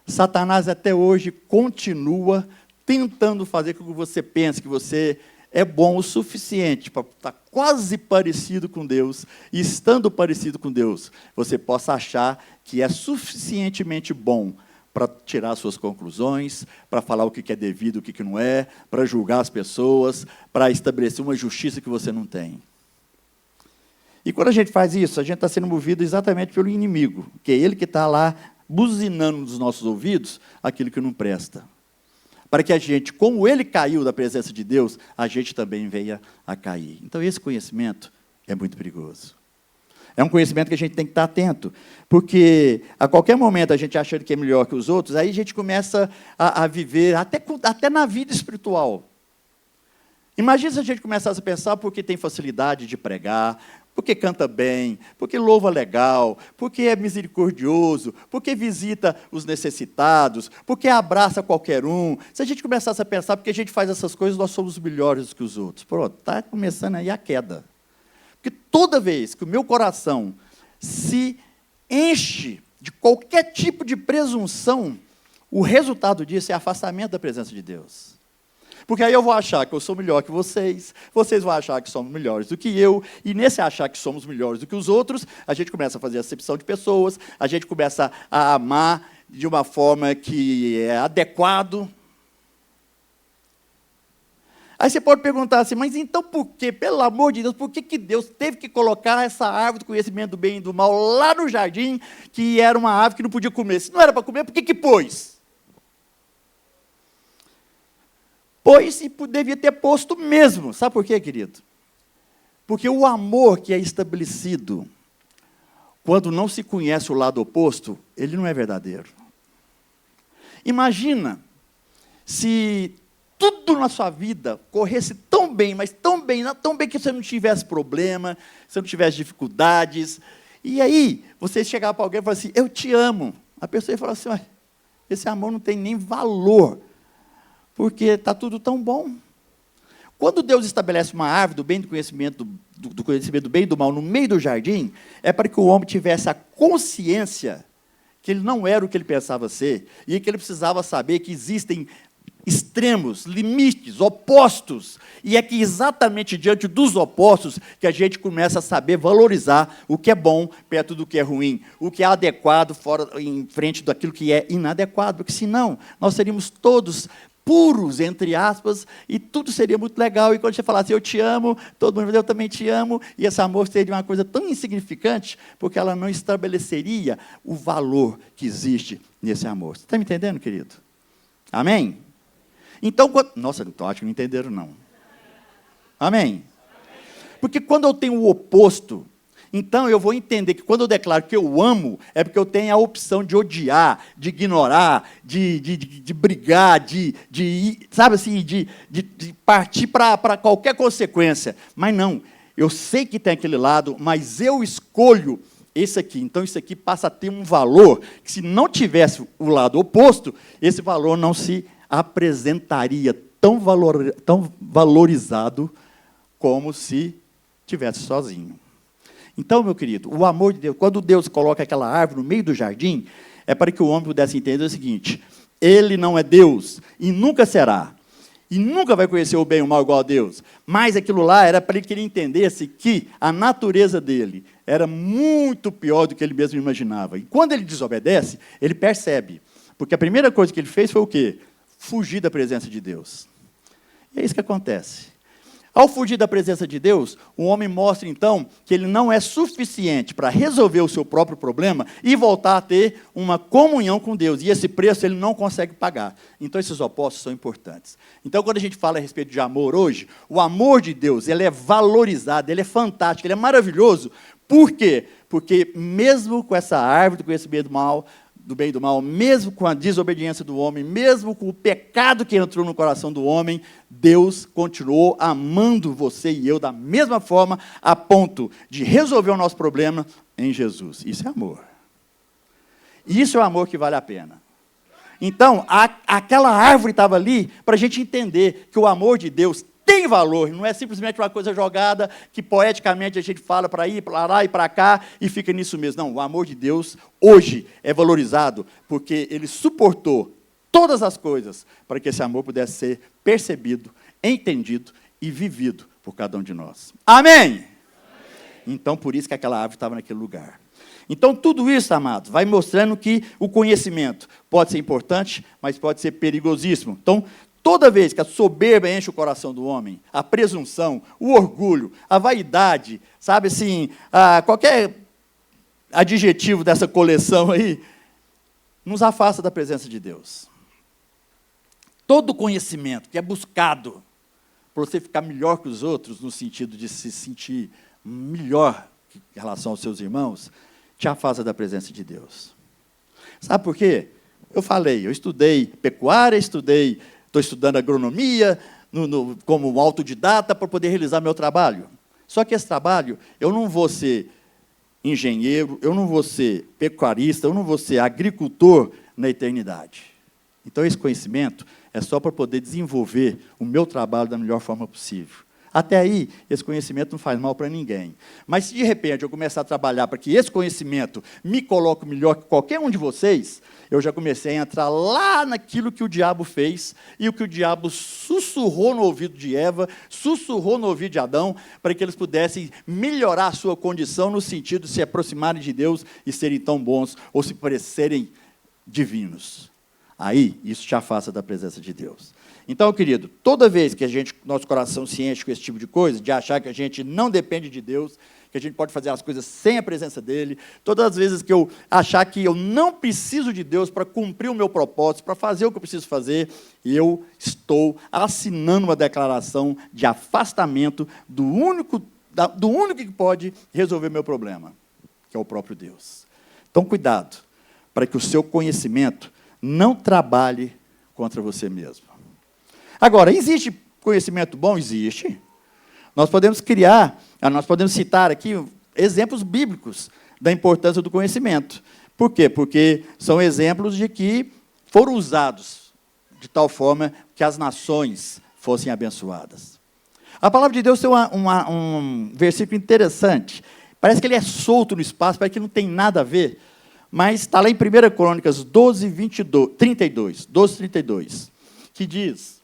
Satanás até hoje continua tentando fazer com que você pense que você é bom o suficiente para estar quase parecido com Deus, e estando parecido com Deus, você possa achar que é suficientemente bom para tirar suas conclusões, para falar o que é devido, o que não é, para julgar as pessoas, para estabelecer uma justiça que você não tem. E quando a gente faz isso, a gente está sendo movido exatamente pelo inimigo, que é ele que está lá buzinando nos nossos ouvidos aquilo que não presta. Para que a gente, como ele caiu da presença de Deus, a gente também venha a cair. Então, esse conhecimento é muito perigoso. É um conhecimento que a gente tem que estar atento, porque a qualquer momento a gente achando que é melhor que os outros, aí a gente começa a viver, até na vida espiritual. Imagina se a gente começasse a pensar porque tem facilidade de pregar, porque canta bem, porque louva legal, porque é misericordioso, porque visita os necessitados, porque abraça qualquer um. Se a gente começasse a pensar porque a gente faz essas coisas, nós somos melhores que os outros. Pronto, está começando aí a queda. Porque toda vez que o meu coração se enche de qualquer tipo de presunção, o resultado disso é afastamento da presença de Deus. Porque aí eu vou achar que eu sou melhor que vocês, vocês vão achar que somos melhores do que eu, e nesse achar que somos melhores do que os outros, a gente começa a fazer acepção de pessoas, a gente começa a amar de uma forma que é adequado. Aí você pode perguntar assim, mas então por quê? Pelo amor de Deus, por que Deus teve que colocar essa árvore do conhecimento do bem e do mal lá no jardim, que era uma árvore que não podia comer? Se não era para comer, por que pôs? Pois e devia ter posto mesmo. Sabe por quê, querido? Porque o amor que é estabelecido, quando não se conhece o lado oposto, ele não é verdadeiro. Imagina se tudo na sua vida corresse tão bem, mas tão bem que você não tivesse problema, você não tivesse dificuldades, e aí você chegar para alguém e falar assim, eu te amo. A pessoa ia falar assim, esse amor não tem nem valor, porque está tudo tão bom. Quando Deus estabelece uma árvore do bem do conhecimento do bem e do mal no meio do jardim, é para que o homem tivesse a consciência que ele não era o que ele pensava ser, e que ele precisava saber que existem extremos, limites, opostos, e é que exatamente diante dos opostos que a gente começa a saber valorizar o que é bom perto do que é ruim, o que é adequado em frente daquilo que é inadequado, porque senão nós seríamos todos puros, entre aspas, e tudo seria muito legal, e quando você falasse, eu te amo, todo mundo, eu também te amo, e esse amor seria uma coisa tão insignificante, porque ela não estabeleceria o valor que existe nesse amor. Você está me entendendo, querido? Amém? Então, nossa, então acho que não entenderam, não. Amém? Porque quando eu tenho o oposto, então eu vou entender que quando eu declaro que eu amo, é porque eu tenho a opção de odiar, de ignorar, de brigar, sabe assim, de partir para qualquer consequência. Mas não, eu sei que tem aquele lado, mas eu escolho esse aqui. Então isso aqui passa a ter um valor, que se não tivesse o lado oposto, esse valor não se apresentaria tão valorizado como se tivesse sozinho. Então, meu querido, o amor de Deus, quando Deus coloca aquela árvore no meio do jardim, é para que o homem pudesse entender o seguinte: ele não é Deus e nunca será. E nunca vai conhecer o bem e o mal igual a Deus. Mas aquilo lá era para que ele entendesse que a natureza dele era muito pior do que ele mesmo imaginava. E quando ele desobedece, ele percebe. Porque a primeira coisa que ele fez foi o quê? Fugir da presença de Deus. E é isso que acontece. Ao fugir da presença de Deus, o homem mostra, então, que ele não é suficiente para resolver o seu próprio problema e voltar a ter uma comunhão com Deus. E esse preço ele não consegue pagar. Então, esses opostos são importantes. Então, quando a gente fala a respeito de amor hoje, o amor de Deus ele é valorizado, ele é fantástico, ele é maravilhoso. Por quê? Porque mesmo com essa árvore do conhecimento do bem e do mal, mesmo com a desobediência do homem, mesmo com o pecado que entrou no coração do homem, Deus continuou amando você e eu da mesma forma, a ponto de resolver o nosso problema em Jesus. Isso é amor. Isso é o amor que vale a pena. Então, aquela árvore estava ali para a gente entender que o amor de Deus tem valor, não é simplesmente uma coisa jogada que poeticamente a gente fala para ir para lá e para cá e fica nisso mesmo. Não, o amor de Deus hoje é valorizado porque ele suportou todas as coisas para que esse amor pudesse ser percebido, entendido e vivido por cada um de nós. Amém? Então, por isso que aquela árvore estava naquele lugar. Então, tudo isso, amados, vai mostrando que o conhecimento pode ser importante, mas pode ser perigosíssimo. Então, toda vez que a soberba enche o coração do homem, a presunção, o orgulho, a vaidade, sabe assim, qualquer adjetivo dessa coleção aí, nos afasta da presença de Deus. Todo conhecimento que é buscado para você ficar melhor que os outros, no sentido de se sentir melhor em relação aos seus irmãos, te afasta da presença de Deus. Sabe por quê? Eu estudei pecuária, estou estudando agronomia, como autodidata, para poder realizar meu trabalho. Só que esse trabalho, eu não vou ser engenheiro, eu não vou ser pecuarista, eu não vou ser agricultor na eternidade. Então, esse conhecimento é só para poder desenvolver o meu trabalho da melhor forma possível. Até aí, esse conhecimento não faz mal para ninguém. Mas, se de repente eu começar a trabalhar para que esse conhecimento me coloque melhor que qualquer um de vocês, eu já comecei a entrar lá naquilo que o diabo fez e o que o diabo sussurrou no ouvido de Eva, sussurrou no ouvido de Adão, para que eles pudessem melhorar a sua condição no sentido de se aproximarem de Deus e serem tão bons ou se parecerem divinos. Aí, isso te afasta da presença de Deus. Então, querido, toda vez que nosso coração se enche com esse tipo de coisa, de achar que a gente não depende de Deus, que a gente pode fazer as coisas sem a presença dEle, todas as vezes que eu achar que eu não preciso de Deus para cumprir o meu propósito, para fazer o que eu preciso fazer, eu estou assinando uma declaração de afastamento do único que pode resolver meu problema, que é o próprio Deus. Então, cuidado, para que o seu conhecimento não trabalhe contra você mesmo. Agora, existe conhecimento bom? Existe. Nós podemos citar aqui exemplos bíblicos da importância do conhecimento. Por quê? Porque são exemplos de que foram usados de tal forma que as nações fossem abençoadas. A palavra de Deus tem um versículo interessante. Parece que ele é solto no espaço, parece que não tem nada a ver, mas está lá em 1 Crônicas 12:32, que diz: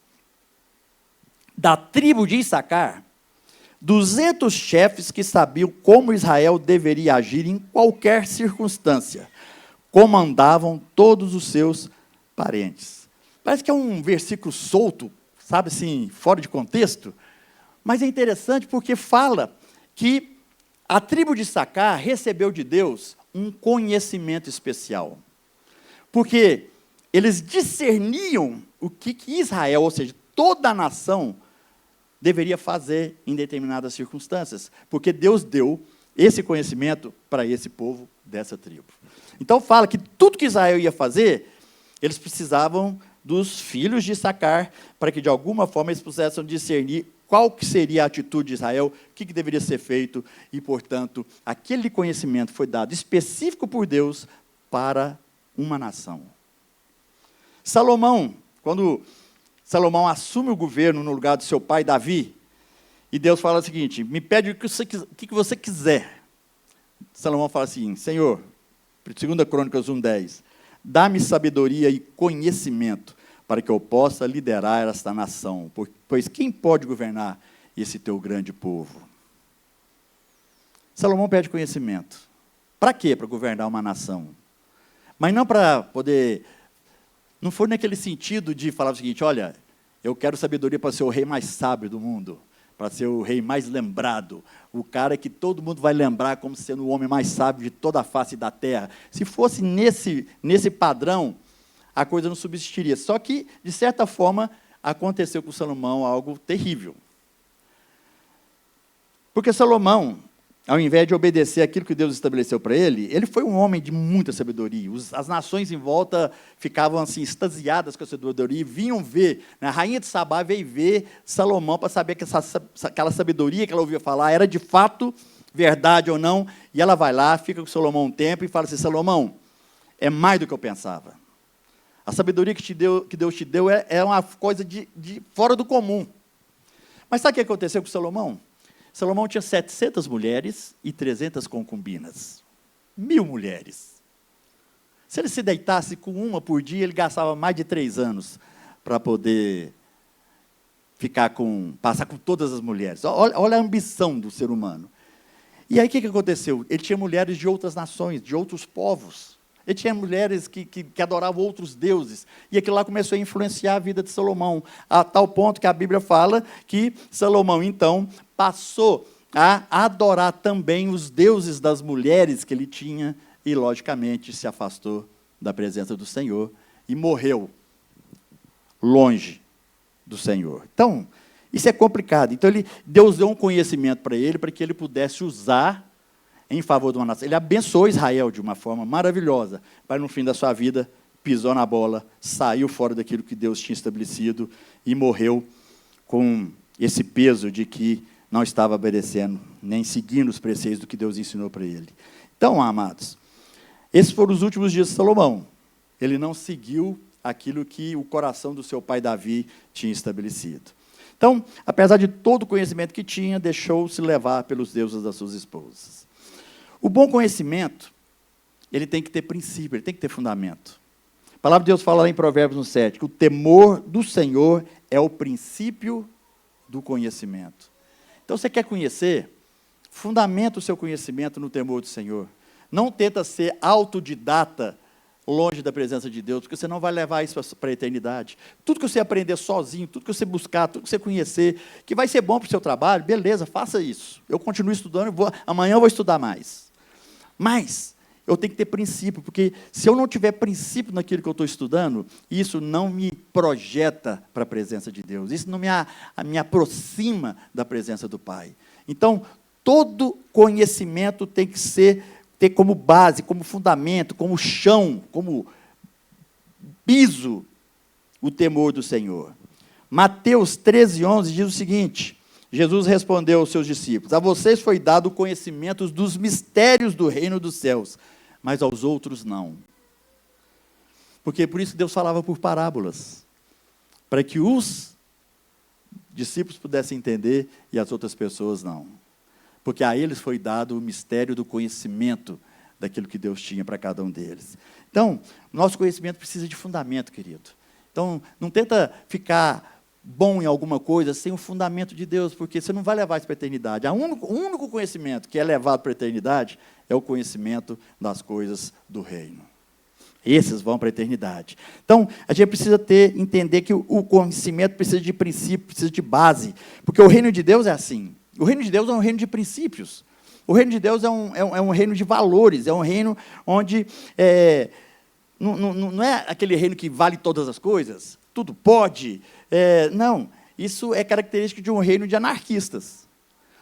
da tribo de Issacar, 200 chefes que sabiam como Israel deveria agir em qualquer circunstância, comandavam todos os seus parentes. Parece que é um versículo solto, sabe assim, fora de contexto, mas é interessante porque fala que a tribo de Issacar recebeu de Deus um conhecimento especial. Porque eles discerniam o que Israel, ou seja, toda a nação, deveria fazer em determinadas circunstâncias, porque Deus deu esse conhecimento para esse povo dessa tribo. Então fala que tudo que Israel ia fazer, eles precisavam dos filhos de Issacar, para que de alguma forma eles pudessem discernir qual que seria a atitude de Israel, o que deveria ser feito, e, portanto, aquele conhecimento foi dado específico por Deus para uma nação. Salomão, quando Salomão assume o governo no lugar do seu pai Davi, e Deus fala o seguinte: me pede o que você quiser. Salomão fala assim: Senhor, 2 Crônicas 1:10, dá-me sabedoria e conhecimento para que eu possa liderar esta nação, pois quem pode governar esse teu grande povo? Salomão pede conhecimento. Para quê? Para governar uma nação. Mas não para poder... Não foi naquele sentido de falar o seguinte: olha, eu quero sabedoria para ser o rei mais sábio do mundo, para ser o rei mais lembrado, o cara que todo mundo vai lembrar como sendo o homem mais sábio de toda a face da terra. Se fosse nesse padrão, a coisa não subsistiria. Só que, de certa forma, aconteceu com Salomão algo terrível. Porque Salomão, ao invés de obedecer aquilo que Deus estabeleceu para ele foi um homem de muita sabedoria. As nações em volta ficavam assim, extasiadas com a sabedoria, e vinham ver, a rainha de Sabá veio ver Salomão para saber que aquela sabedoria que ela ouvia falar era de fato verdade ou não, e ela vai lá, fica com Salomão um tempo e fala assim: Salomão, é mais do que eu pensava. A sabedoria que Deus te deu é uma coisa de fora do comum. Mas sabe o que aconteceu com Salomão? Salomão tinha 700 mulheres e 300 concubinas. 1000 mulheres. Se ele se deitasse com uma por dia, ele gastava mais de 3 anos para poder passar com todas as mulheres. Olha a ambição do ser humano. E aí o que aconteceu? Ele tinha mulheres de outras nações, de outros povos. Ele tinha mulheres que adoravam outros deuses. E aquilo lá começou a influenciar a vida de Salomão, a tal ponto que a Bíblia fala que Salomão, então, passou a adorar também os deuses das mulheres que ele tinha e, logicamente, se afastou da presença do Senhor e morreu longe do Senhor. Então, isso é complicado. Então, Deus deu um conhecimento para ele, para que ele pudesse usar em favor de uma nação. Ele abençoou Israel de uma forma maravilhosa, mas no fim da sua vida pisou na bola, saiu fora daquilo que Deus tinha estabelecido e morreu com esse peso de que não estava obedecendo, nem seguindo os preceitos do que Deus ensinou para ele. Então, amados, esses foram os últimos dias de Salomão. Ele não seguiu aquilo que o coração do seu pai Davi tinha estabelecido. Então, apesar de todo o conhecimento que tinha, deixou-se levar pelos deuses das suas esposas. O bom conhecimento, ele tem que ter princípio, ele tem que ter fundamento. A palavra de Deus fala lá em Provérbios 1:7, que o temor do Senhor é o princípio do conhecimento. Então, você quer conhecer? Fundamenta o seu conhecimento no temor do Senhor. Não tenta ser autodidata longe da presença de Deus, porque você não vai levar isso para a eternidade. Tudo que você aprender sozinho, tudo que você buscar, tudo que você conhecer, que vai ser bom para o seu trabalho, beleza, faça isso. Eu continuo estudando, amanhã eu vou estudar mais. Mas eu tenho que ter princípio, porque se eu não tiver princípio naquilo que eu estou estudando, isso não me projeta para a presença de Deus, isso não me aproxima da presença do Pai. Então, todo conhecimento tem que ter como base, como fundamento, como chão, como piso, o temor do Senhor. Mateus 13:11 diz o seguinte: Jesus respondeu aos seus discípulos: a vocês foi dado o conhecimento dos mistérios do reino dos céus, mas aos outros não. Porque por isso Deus falava por parábolas, para que os discípulos pudessem entender e as outras pessoas não. Porque a eles foi dado o mistério do conhecimento daquilo que Deus tinha para cada um deles. Então, nosso conhecimento precisa de fundamento, querido. Então, não tenta ficar bom em alguma coisa sem o fundamento de Deus, porque você não vai levar isso para a eternidade. O único conhecimento que é levado para a eternidade é o conhecimento das coisas do reino. Esses vão para a eternidade. Então, a gente precisa entender que o conhecimento precisa de princípio, precisa de base, porque o reino de Deus é assim. O reino de Deus é um reino de princípios. O reino de Deus é um reino de valores, é um reino onde não é aquele reino que vale todas as coisas. tudo pode. Não, isso é característica de um reino de anarquistas.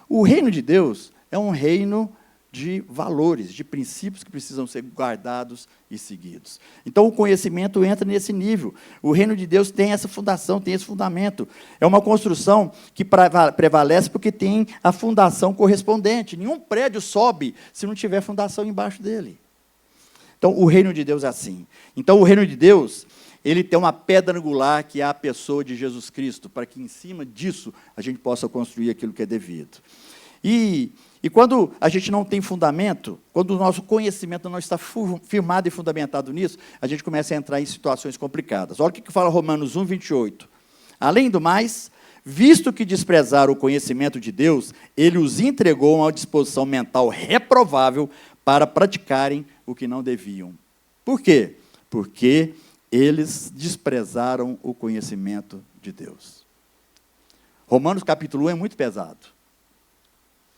O reino de Deus é um reino de valores, de princípios que precisam ser guardados e seguidos. Então, o conhecimento entra nesse nível. O reino de Deus tem essa fundação, tem esse fundamento. É uma construção que prevalece porque tem a fundação correspondente. Nenhum prédio sobe se não tiver fundação embaixo dele. Então, o reino de Deus é assim. Então, o reino de Deus, ele tem uma pedra angular, que é a pessoa de Jesus Cristo, para que, em cima disso, a gente possa construir aquilo que é devido. E quando a gente não tem fundamento, quando o nosso conhecimento não está firmado e fundamentado nisso, a gente começa a entrar em situações complicadas. Olha o que fala Romanos 1, 28. Além do mais, visto que desprezaram o conhecimento de Deus, ele os entregou a uma disposição mental reprovável para praticarem o que não deviam. Por quê? Porque eles desprezaram o conhecimento de Deus. Romanos capítulo 1 é muito pesado.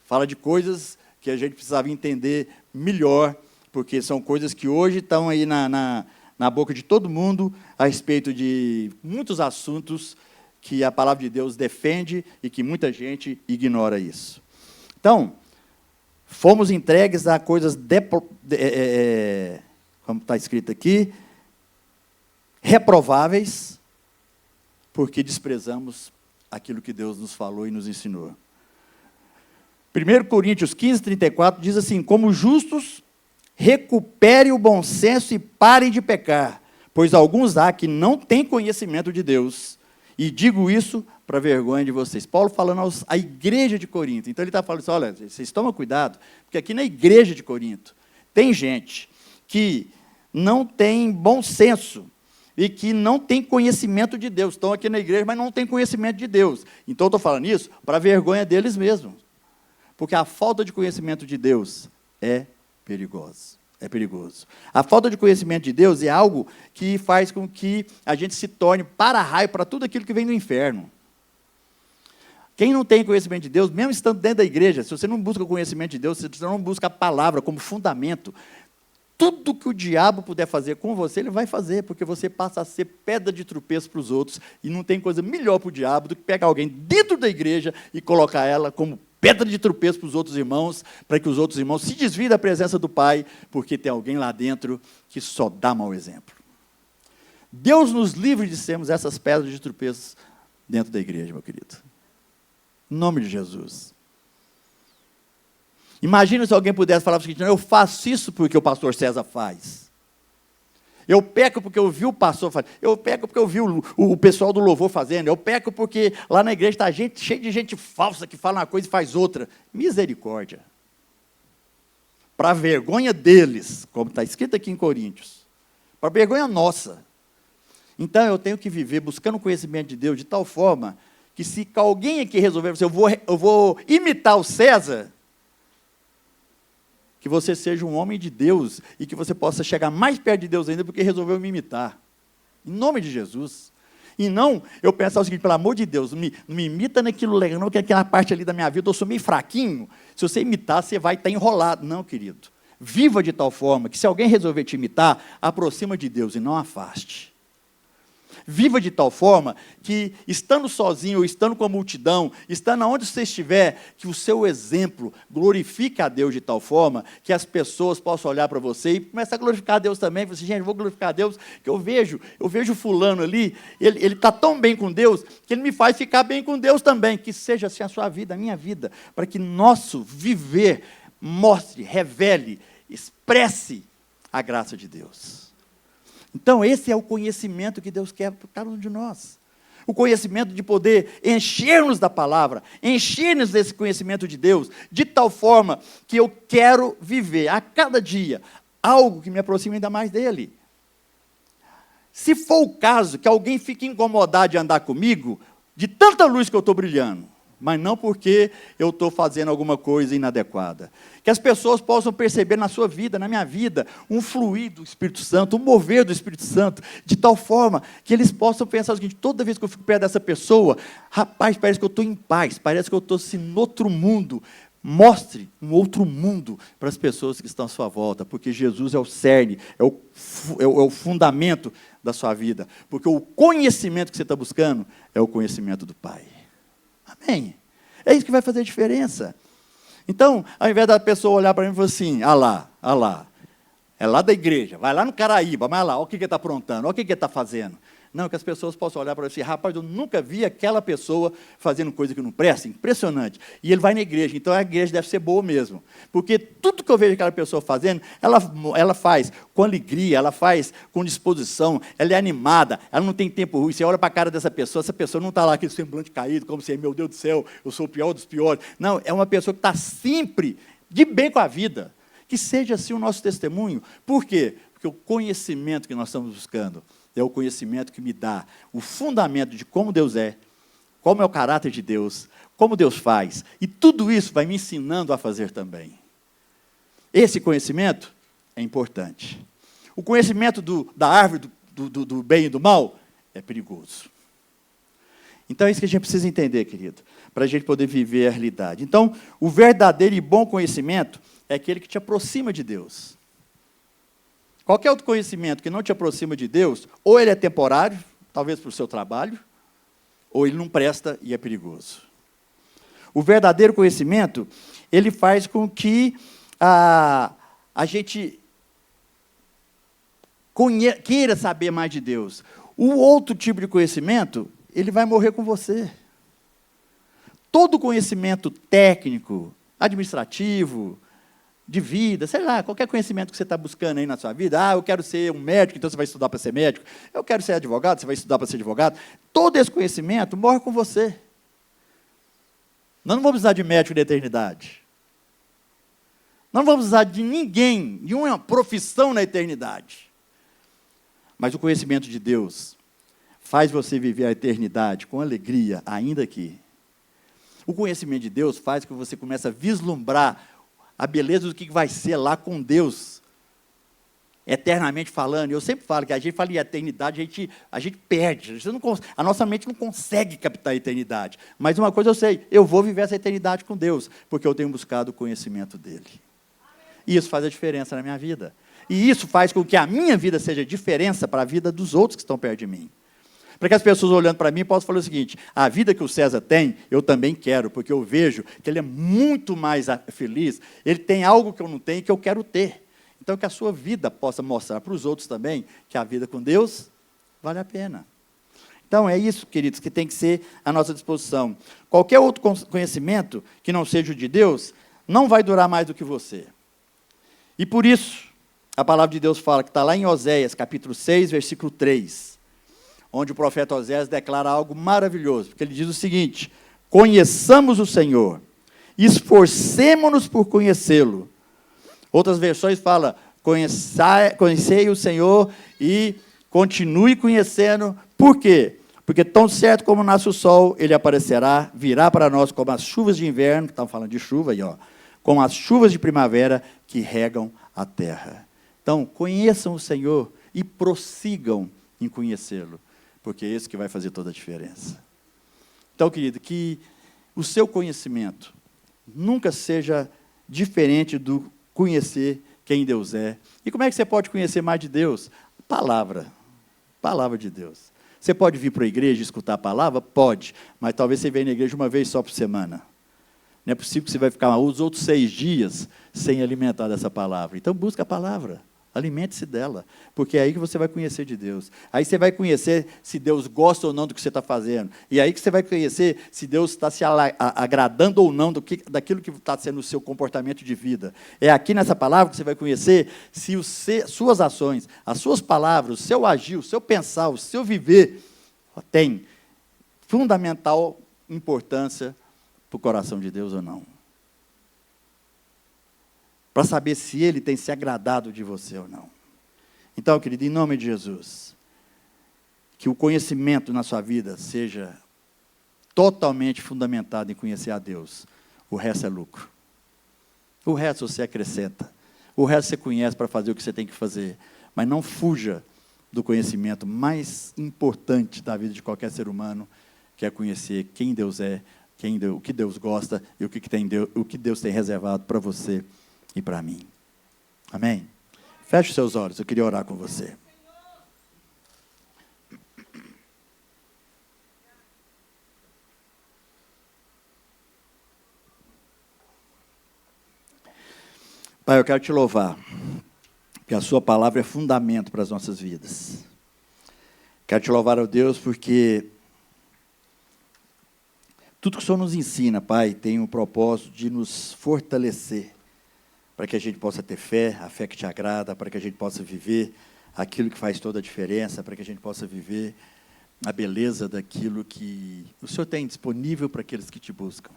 Fala de coisas que a gente precisava entender melhor, porque são coisas que hoje estão aí na boca de todo mundo, a respeito de muitos assuntos que a palavra de Deus defende e que muita gente ignora isso. Então, fomos entregues a coisas, como está escrito aqui, reprováveis, porque desprezamos aquilo que Deus nos falou e nos ensinou. 1 Coríntios 15, 34 diz assim: como justos, recuperem o bom senso e parem de pecar, pois alguns há que não têm conhecimento de Deus, e digo isso para vergonha de vocês. Paulo falando à igreja de Corinto. Então ele está falando assim: olha, vocês tomam cuidado, porque aqui na igreja de Corinto tem gente que não tem bom senso e que não tem conhecimento de Deus. Estão aqui na igreja, mas não tem conhecimento de Deus. Então eu estou falando isso para vergonha deles mesmos. Porque a falta de conhecimento de Deus é perigoso. É perigoso. A falta de conhecimento de Deus é algo que faz com que a gente se torne para-raio para tudo aquilo que vem do inferno. Quem não tem conhecimento de Deus, mesmo estando dentro da igreja, se você não busca o conhecimento de Deus, se você não busca a palavra como fundamento, tudo que o diabo puder fazer com você, ele vai fazer, porque você passa a ser pedra de tropeço para os outros, e não tem coisa melhor para o diabo do que pegar alguém dentro da igreja e colocar ela como pedra de tropeço para os outros irmãos, para que os outros irmãos se desviem da presença do Pai, porque tem alguém lá dentro que só dá mau exemplo. Deus nos livre de sermos essas pedras de tropeço dentro da igreja, meu querido. Em nome de Jesus. Imagina se alguém pudesse falar o seguinte: não, eu faço isso porque o pastor César faz. Eu peco porque eu vi o pastor fazer. Eu peco porque eu vi o pessoal do louvor fazendo. Eu peco porque lá na igreja está cheio de gente falsa que fala uma coisa e faz outra. Misericórdia. Para a vergonha deles, como está escrito aqui em Coríntios. Para a vergonha nossa. Então eu tenho que viver buscando o conhecimento de Deus de tal forma que se alguém aqui resolver, eu vou imitar o César, que você seja um homem de Deus e que você possa chegar mais perto de Deus ainda porque resolveu me imitar. Em nome de Jesus. E não eu pensar o seguinte: pelo amor de Deus, não me imita naquilo legal, não, que aquela parte ali da minha vida eu sou meio fraquinho. Se você imitar, você vai estar enrolado. Não, querido. Viva de tal forma que se alguém resolver te imitar, aproxima de Deus e não afaste. Viva de tal forma que, estando sozinho ou estando com a multidão, estando onde você estiver, que o seu exemplo glorifique a Deus de tal forma que as pessoas possam olhar para você e começar a glorificar a Deus também. Você, gente, eu vou glorificar a Deus, que eu vejo fulano ali, ele está tão bem com Deus, que ele me faz ficar bem com Deus também. Que seja assim a sua vida, a minha vida, para que nosso viver mostre, revele, expresse a graça de Deus. Então, esse é o conhecimento que Deus quer para cada um de nós. O conhecimento de poder encher-nos da palavra, encher-nos desse conhecimento de Deus, de tal forma que eu quero viver a cada dia algo que me aproxime ainda mais dele. Se for o caso que alguém fique incomodado de andar comigo, de tanta luz que eu estou brilhando, mas não porque eu estou fazendo alguma coisa inadequada. Que as pessoas possam perceber na sua vida, na minha vida, um fluir do Espírito Santo, um mover do Espírito Santo, de tal forma que eles possam pensar o seguinte: toda vez que eu fico perto dessa pessoa, rapaz, parece que eu estou em paz, parece que eu estou assim, no outro mundo, Mostre um outro mundo para as pessoas que estão à sua volta, porque Jesus é o cerne, é o fundamento da sua vida. Porque o conhecimento que você está buscando é o conhecimento do Pai. Amém? É isso que vai fazer a diferença. Então, ao invés da pessoa olhar para mim e falar assim, lá, é lá da igreja, vai lá no Caraíba, mas lá, olha o que ele está aprontando, olha o que ele está fazendo. Não, que as pessoas possam olhar para você, rapaz, eu nunca vi aquela pessoa fazendo coisa que não presta, impressionante. E ele vai na igreja, então a igreja deve ser boa mesmo. Porque tudo que eu vejo aquela pessoa fazendo, ela faz com alegria, ela faz com disposição, ela é animada, ela não tem tempo ruim. Você olha para a cara dessa pessoa, essa pessoa não está lá aquele semblante caído, como se, meu Deus do céu, eu sou o pior dos piores. Não, é uma pessoa que está sempre de bem com a vida. Que seja assim o nosso testemunho. Por quê? Porque o conhecimento que nós estamos buscando é o conhecimento que me dá o fundamento de como Deus é, como é o caráter de Deus, como Deus faz. E tudo isso vai me ensinando a fazer também. Esse conhecimento é importante. O conhecimento da árvore do bem e do mal é perigoso. Então é isso que a gente precisa entender, querido, para a gente poder viver a realidade. Então, o verdadeiro e bom conhecimento é aquele que te aproxima de Deus. Qualquer outro conhecimento que não te aproxima de Deus, ou ele é temporário, talvez para o seu trabalho, ou ele não presta e é perigoso. O verdadeiro conhecimento, ele faz com que a gente queira saber mais de Deus. O outro tipo de conhecimento, ele vai morrer com você. Todo conhecimento técnico, administrativo, de vida, sei lá, qualquer conhecimento que você está buscando aí na sua vida. Eu quero ser um médico, então você vai estudar para ser médico. Eu quero ser advogado, você vai estudar para ser advogado. Todo esse conhecimento morre com você. Nós não vamos precisar de médico da eternidade. Nós não vamos precisar de ninguém, de uma profissão na eternidade. Mas o conhecimento de Deus faz você viver a eternidade com alegria, ainda aqui. O conhecimento de Deus faz com que você comece a vislumbrar a beleza do que vai ser lá com Deus, eternamente falando. Eu sempre falo que a gente fala em eternidade, a gente perde. A nossa mente não consegue captar a eternidade. Mas uma coisa eu sei, eu vou viver essa eternidade com Deus, porque eu tenho buscado o conhecimento dEle. E isso faz a diferença na minha vida. E isso faz com que a minha vida seja diferença para a vida dos outros que estão perto de mim. Para que as pessoas olhando para mim possam falar o seguinte, a vida que o César tem, eu também quero, porque eu vejo que ele é muito mais feliz, ele tem algo que eu não tenho e que eu quero ter. Então, que a sua vida possa mostrar para os outros também que a vida com Deus vale a pena. Então, é isso, queridos, que tem que ser à nossa disposição. Qualquer outro conhecimento que não seja o de Deus, não vai durar mais do que você. E por isso, a palavra de Deus fala, que está lá em Oséias, capítulo 6, versículo 3, onde o profeta Oséias declara algo maravilhoso, porque ele diz o seguinte, conheçamos o Senhor, esforcemo-nos por conhecê-lo. Outras versões falam, conhecei o Senhor e continue conhecendo. Por quê? Porque tão certo como nasce o sol, ele aparecerá, virá para nós como as chuvas de inverno, que estamos falando de chuva aí, como as chuvas de primavera que regam a terra. Então, conheçam o Senhor e prossigam em conhecê-lo, porque é esse que vai fazer toda a diferença. Então, querido, que o seu conhecimento nunca seja diferente do conhecer quem Deus é. E como é que você pode conhecer mais de Deus? Palavra de Deus. Você pode vir para a igreja e escutar a palavra? Pode, mas talvez você venha na igreja uma vez só por semana. Não é possível que você vai ficar os outros 6 dias sem alimentar dessa palavra. Então, busca a palavra. Alimente-se dela, porque é aí que você vai conhecer de Deus. Aí você vai conhecer se Deus gosta ou não do que você está fazendo. E aí que você vai conhecer se Deus está se agradando ou não daquilo que está sendo o seu comportamento de vida. É aqui nessa palavra que você vai conhecer se suas ações, as suas palavras, o seu agir, o seu pensar, o seu viver, tem fundamental importância para o coração de Deus ou não. Para saber se Ele tem se agradado de você ou não. Então, querido, em nome de Jesus, que o conhecimento na sua vida seja totalmente fundamentado em conhecer a Deus. O resto é lucro. O resto você acrescenta. O resto você conhece para fazer o que você tem que fazer. Mas não fuja do conhecimento mais importante da vida de qualquer ser humano, que é conhecer quem Deus é, o que Deus gosta e o que Deus tem reservado para você e para mim. Amém? Feche os seus olhos, eu queria orar com você. Pai, eu quero te louvar, porque a sua palavra é fundamento para as nossas vidas. Quero te louvar, ó Deus, porque tudo que o Senhor nos ensina, Pai, tem o propósito de nos fortalecer, para que a gente possa ter fé, a fé que te agrada, para que a gente possa viver aquilo que faz toda a diferença, para que a gente possa viver a beleza daquilo que o Senhor tem disponível para aqueles que te buscam.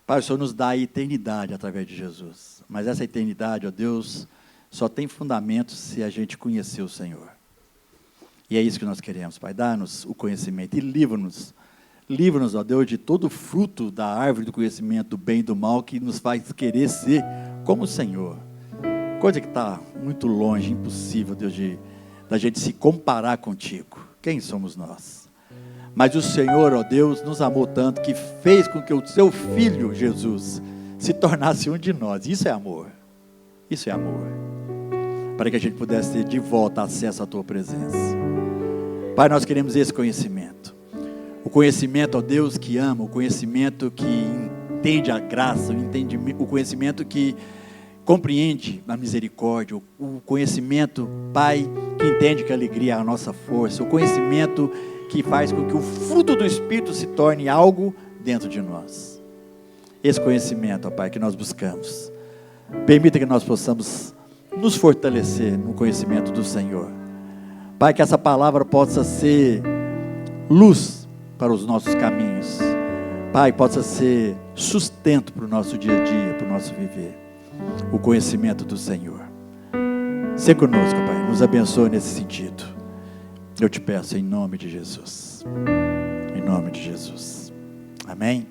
Pai, o Senhor nos dá a eternidade através de Jesus. Mas essa eternidade, ó Deus, só tem fundamento se a gente conhecer o Senhor. E é isso que nós queremos, Pai. Dá-nos o conhecimento e livra-nos. Livra-nos, ó Deus, de todo fruto da árvore do conhecimento do bem e do mal que nos faz querer ser como o Senhor. Coisa que está muito longe, impossível, Deus, da gente se comparar contigo. Quem somos nós? Mas o Senhor, ó Deus, nos amou tanto que fez com que o seu Filho, Jesus, se tornasse um de nós. Isso é amor. Isso é amor. Para que a gente pudesse ter de volta acesso à tua presença. Pai, nós queremos esse conhecimento. O conhecimento, ó Deus, que ama, o conhecimento que entende a graça, o conhecimento que compreende a misericórdia, o conhecimento, Pai, que entende que a alegria é a nossa força, o conhecimento que faz com que o fruto do Espírito se torne algo dentro de nós. Esse conhecimento, ó Pai, que nós buscamos. Permita que nós possamos nos fortalecer no conhecimento do Senhor. Pai, que essa palavra possa ser luz para os nossos caminhos. Pai, possa ser sustento para o nosso dia a dia, para o nosso viver. O conhecimento do Senhor. Seja conosco, Pai. Nos abençoe nesse sentido. Eu te peço em nome de Jesus. Em nome de Jesus. Amém?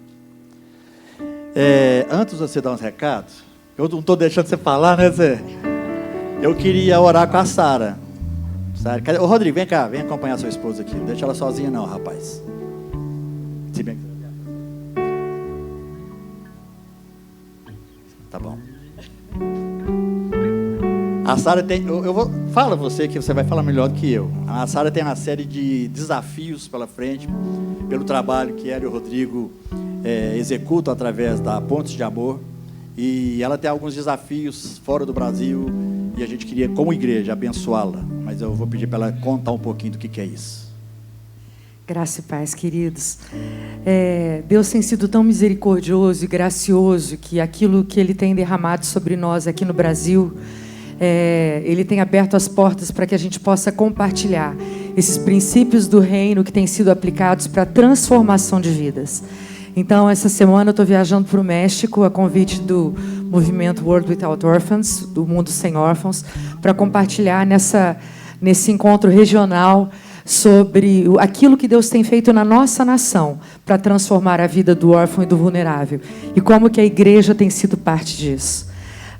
Antes de você dar uns recados, eu não estou deixando você falar, né, Zé? Eu queria orar com a Sara. Ô, Rodrigo, vem cá, vem acompanhar sua esposa aqui. Não deixa ela sozinha não, rapaz. Se bem... Tá bom. A Sara tem... Fala você, que você vai falar melhor do que eu. A Sara tem uma série de desafios pela frente, pelo trabalho que ela e o Rodrigo executam através da Pontes de Amor. E ela tem alguns desafios fora do Brasil. E a gente queria, como igreja, abençoá-la. Mas eu vou pedir para ela contar um pouquinho do que é isso. Graça e paz, queridos. Deus tem sido tão misericordioso e gracioso que aquilo que Ele tem derramado sobre nós aqui no Brasil, Ele tem aberto as portas para que a gente possa compartilhar esses princípios do reino que têm sido aplicados para a transformação de vidas. Então, essa semana eu estou viajando para o México, a convite do movimento World Without Orphans, do Mundo Sem Órfãos, para compartilhar nesse encontro regional sobre aquilo que Deus tem feito na nossa nação para transformar a vida do órfão e do vulnerável. E como que a igreja tem sido parte disso.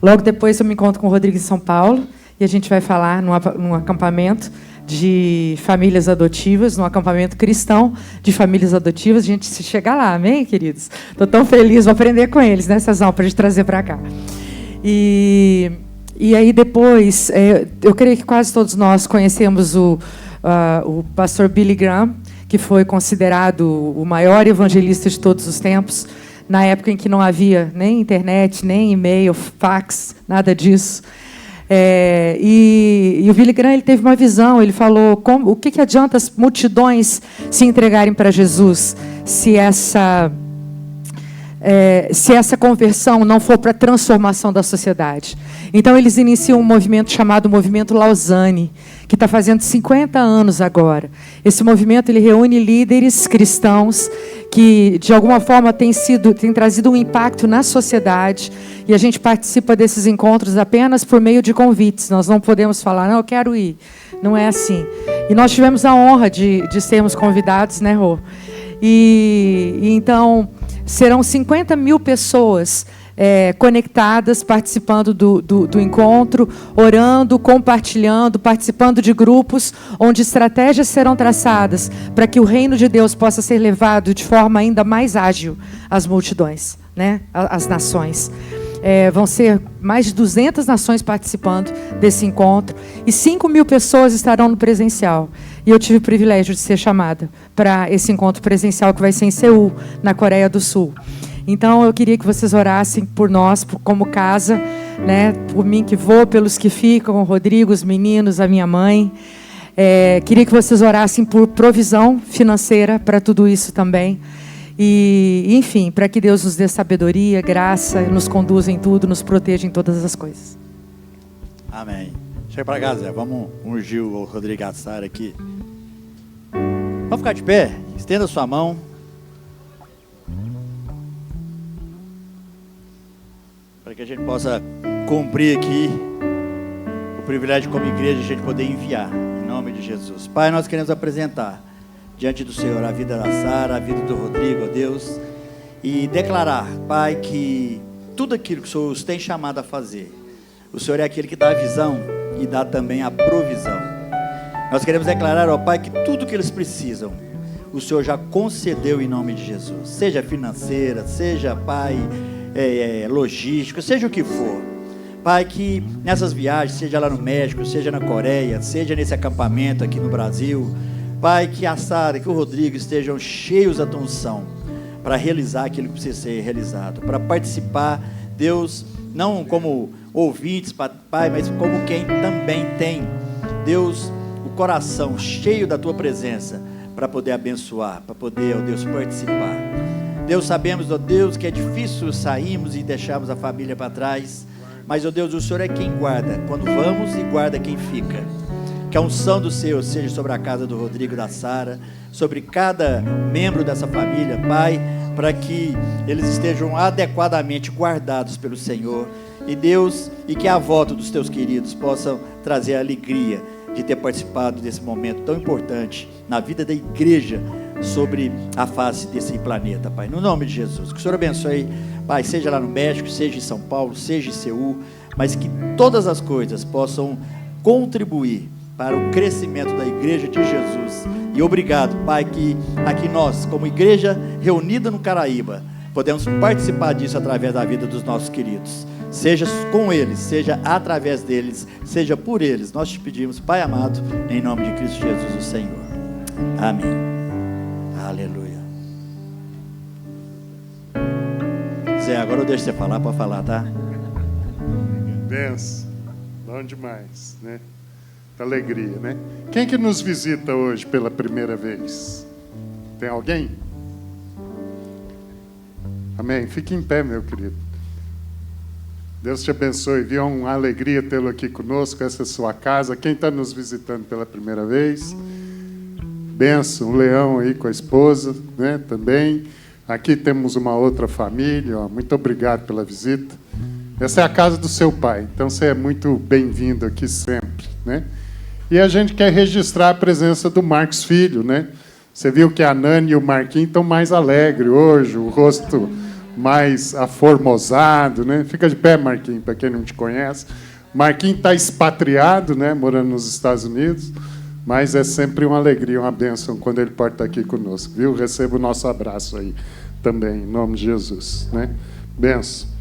Logo depois eu me encontro com o Rodrigo em São Paulo e a gente vai falar num acampamento de famílias adotivas, num acampamento cristão de famílias adotivas. A gente se chegar lá, amém, queridos? Estou tão feliz, vou aprender com eles, né, Cezão, para a gente trazer para cá. E aí depois, eu creio que quase todos nós conhecemos o pastor Billy Graham, que foi considerado o maior evangelista de todos os tempos, na época em que não havia nem internet, nem e-mail, fax, nada disso. E o Billy Graham, ele teve uma visão, ele falou, o que adianta as multidões se entregarem para Jesus se essa conversão não for para a transformação da sociedade. Então, eles iniciam um movimento chamado Movimento Lausanne, que está fazendo 50 anos agora. Esse movimento ele reúne líderes cristãos que, de alguma forma, têm trazido um impacto na sociedade, e a gente participa desses encontros apenas por meio de convites. Nós não podemos falar, não, eu quero ir. Não é assim. E nós tivemos a honra de sermos convidados, né, Rô? E então, serão 50 mil pessoas conectadas, participando do encontro, orando, compartilhando, participando de grupos onde estratégias serão traçadas para que o reino de Deus possa ser levado de forma ainda mais ágil às multidões, né? Às nações. Vão ser mais de 200 nações participando desse encontro e 5.000 pessoas estarão no presencial. E eu tive o privilégio de ser chamada para esse encontro presencial que vai ser em Seul, na Coreia do Sul. Então, eu queria que vocês orassem por nós, como casa, né? Por mim que vou, pelos que ficam, o Rodrigo, os meninos, a minha mãe. Queria que vocês orassem por provisão financeira para tudo isso também. E, enfim, para que Deus nos dê sabedoria, graça, nos conduza em tudo, nos proteja em todas as coisas. Amém. Chega para cá, Zé. Vamos ungir o Rodrigo Assar aqui. Vamos ficar de pé? Estenda sua mão. Para que a gente possa cumprir aqui o privilégio como igreja de a gente poder enviar. Em nome de Jesus. Pai, nós queremos apresentar diante do Senhor a vida da Sara, a vida do Rodrigo, ó Deus, e declarar, Pai, que tudo aquilo que o Senhor os tem chamado a fazer, o Senhor é aquele que dá a visão e dá também a provisão. Nós queremos declarar, ó Pai, que tudo que eles precisam, o Senhor já concedeu em nome de Jesus, seja financeira, seja, Pai, logística, seja o que for. Pai, que nessas viagens, seja lá no México, seja na Coreia, seja nesse acampamento aqui no Brasil, Pai, que a Sara, que o Rodrigo estejam cheios da tua unção para realizar aquilo que precisa ser realizado, para participar, Deus, não como ouvintes, Pai, mas como quem também tem, Deus, o coração cheio da tua presença para poder abençoar, para poder, ó Deus, participar. Deus, sabemos, ó Deus, que é difícil sairmos e deixarmos a família para trás, mas, ó Deus, o Senhor é quem guarda quando vamos e guarda quem fica. Que a unção do Senhor seja sobre a casa do Rodrigo e da Sara, sobre cada membro dessa família, Pai, para que eles estejam adequadamente guardados pelo Senhor. E Deus, e que a volta dos teus queridos possam trazer a alegria de ter participado desse momento tão importante na vida da igreja sobre a face desse planeta, Pai. No nome de Jesus, que o Senhor abençoe, Pai, seja lá no México, seja em São Paulo, seja em Seul, mas que todas as coisas possam contribuir para o crescimento da igreja de Jesus. E obrigado, Pai, que aqui nós, como igreja reunida no Caraíba, podemos participar disso através da vida dos nossos queridos. Seja com eles, seja através deles, seja por eles. Nós te pedimos, Pai amado, em nome de Cristo Jesus, o Senhor. Amém. Aleluia. Zé, agora eu deixo você falar, pode falar, tá? Benção. Bom demais, né? Alegria, né? Quem que nos visita hoje pela primeira vez? Tem alguém? Amém? Fique em pé, meu querido. Deus te abençoe. Viu? Uma alegria tê-lo aqui conosco. Essa é a sua casa. Quem está nos visitando pela primeira vez? Benção, o Leão aí com a esposa, né? Também. Aqui temos uma outra família. Ó. Muito obrigado pela visita. Essa é a casa do seu pai. Então você é muito bem-vindo aqui sempre, né? E a gente quer registrar a presença do Marcos Filho, né? Você viu que a Nani e o Marquinhos estão mais alegres hoje, o rosto mais aformosado, né? Fica de pé, Marquinhos, para quem não te conhece. Marquinhos está expatriado, né? Morando nos Estados Unidos, mas é sempre uma alegria, uma bênção quando ele pode estar aqui conosco, viu? Receba o nosso abraço aí também, em nome de Jesus, né? Benção.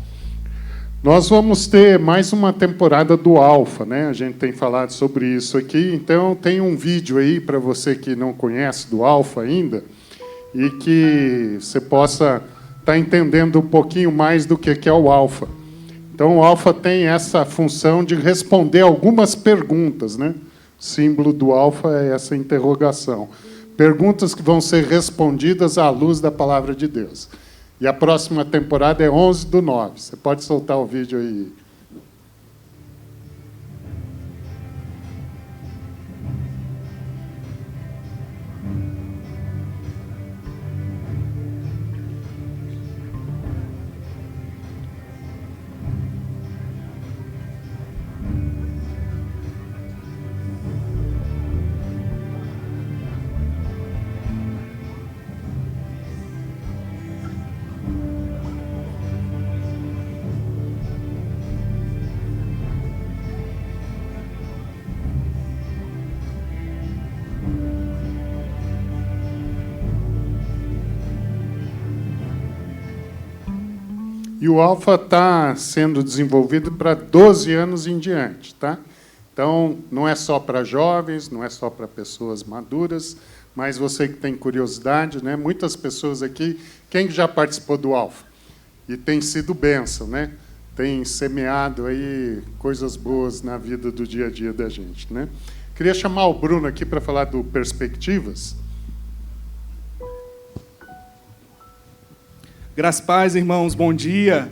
Nós vamos ter mais uma temporada do Alfa, né? A gente tem falado sobre isso aqui. Então, tem um vídeo aí para você que não conhece do Alfa ainda e que você possa estar entendendo um pouquinho mais do que é o Alfa. Então, o Alfa tem essa função de responder algumas perguntas, né? O símbolo do Alfa é essa interrogação. Perguntas que vão ser respondidas à luz da palavra de Deus. E a próxima temporada é 11/9. Você pode soltar o vídeo aí. E o Alpha está sendo desenvolvido para 12 anos em diante, tá? Então, não é só para jovens, não é só para pessoas maduras, mas você que tem curiosidade, né? Muitas pessoas aqui, quem já participou do Alpha? E tem sido bênção, né? Tem semeado aí coisas boas na vida do dia a dia da gente, né? Queria chamar o Bruno aqui para falar do Perspectivas. Graças a paz, irmãos, bom dia.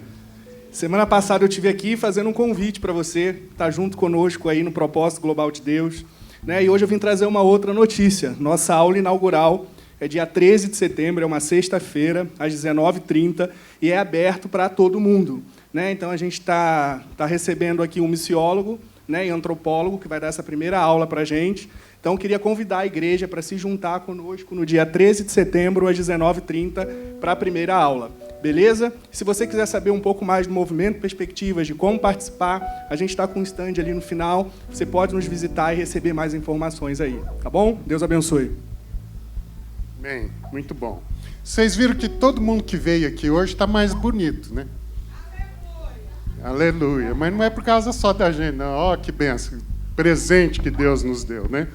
Semana passada eu estive aqui fazendo um convite para você estar junto conosco aí no Propósito Global de Deus, né? E hoje eu vim trazer uma outra notícia. Nossa aula inaugural é dia 13 de setembro, é uma sexta-feira, às 19h30, e é aberto para todo mundo, né? Então, a gente está recebendo aqui um missiólogo, né, e antropólogo, que vai dar essa primeira aula para a gente. Então, eu queria convidar a igreja para se juntar conosco no dia 13 de setembro, às 19h30, para a primeira aula. Beleza? Se você quiser saber um pouco mais do movimento, perspectivas, de como participar, a gente está com um stand ali no final. Você pode nos visitar e receber mais informações aí. Tá bom? Deus abençoe. Bem, muito bom. Vocês viram que todo mundo que veio aqui hoje está mais bonito, né? Aleluia. Mas não é por causa só da gente, não. Ó, que benção. Presente que Deus nos deu, né?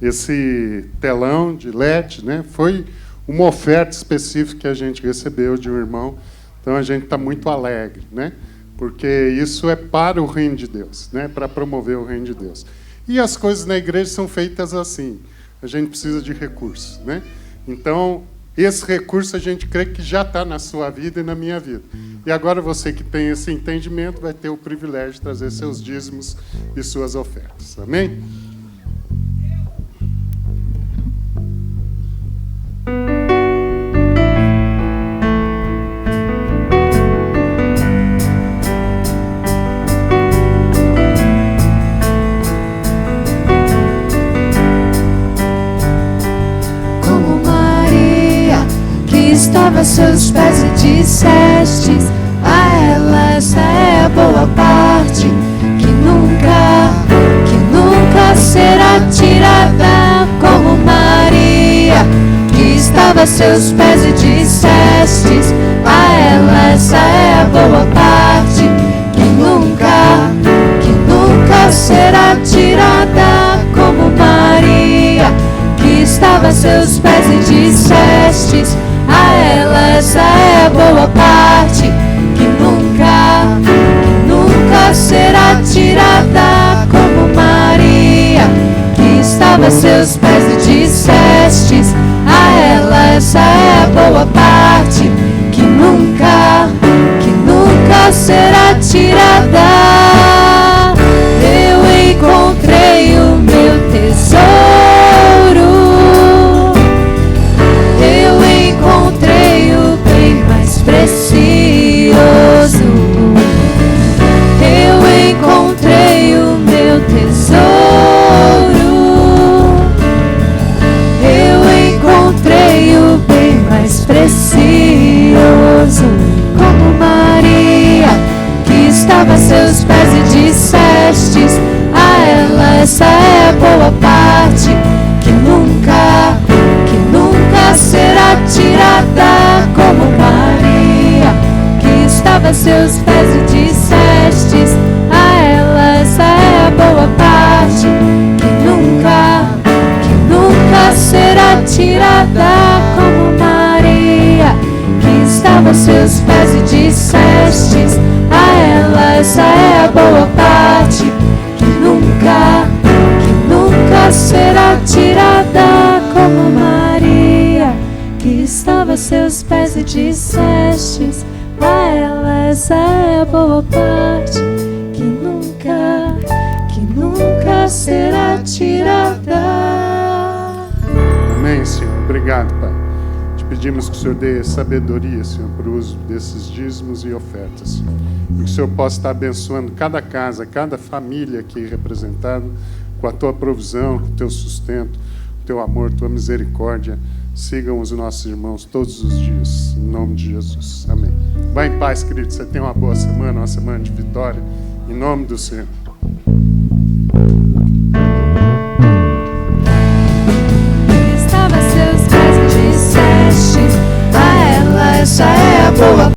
Esse telão de LED, né? Foi uma oferta específica que a gente recebeu de um irmão. Então, a gente está muito alegre, né? Porque isso é para o reino de Deus, né? Para promover o reino de Deus. E as coisas na igreja são feitas assim. A gente precisa de recursos, né? Então, esse recurso a gente crê que já está na sua vida e na minha vida. E agora você que tem esse entendimento vai ter o privilégio de trazer seus dízimos e suas ofertas. Amém? Estava a seus pés e dissestes a ela, essa é a boa parte que nunca será tirada, como Maria, que estava a seus pés e dissestes a ela, essa é a boa parte que nunca será tirada, como Maria, que estava a seus pés e dissestes a ela, essa é a boa parte que nunca será tirada, como Maria, que estava a seus pés e dissestes a ela, essa é a boa parte que nunca será tirada. Eu encontrei o meu tesouro. Precioso, eu encontrei o meu tesouro, eu encontrei o bem mais precioso, como Maria, que estava a seus pés e dissestes a ela, essa é a boa parte que nunca será tirada, como Maria, que estava a seus pés e dissestes a ela, essa é a boa parte que nunca será tirada, como Maria, que estava a seus pés e dissestes a ela, essa é a boa parte que nunca será tirada, como Maria, que estava a seus pés e dissestes a ela, essa é a boa parte que nunca será tirada. Amém, Senhor. Obrigado, Pai. Te pedimos que o Senhor dê sabedoria, Senhor, para o uso desses dízimos e ofertas, Senhor. E que o Senhor possa estar abençoando cada casa, cada família aqui representada, com a Tua provisão, com o Teu sustento, o Teu amor, Tua misericórdia. Sigam os nossos irmãos todos os dias, em nome de Jesus. Amém. Vá em paz, querido. Você tenha uma boa semana, uma semana de vitória, em nome do Senhor. Estava a seus pés e dissestes a ela, essa é a boa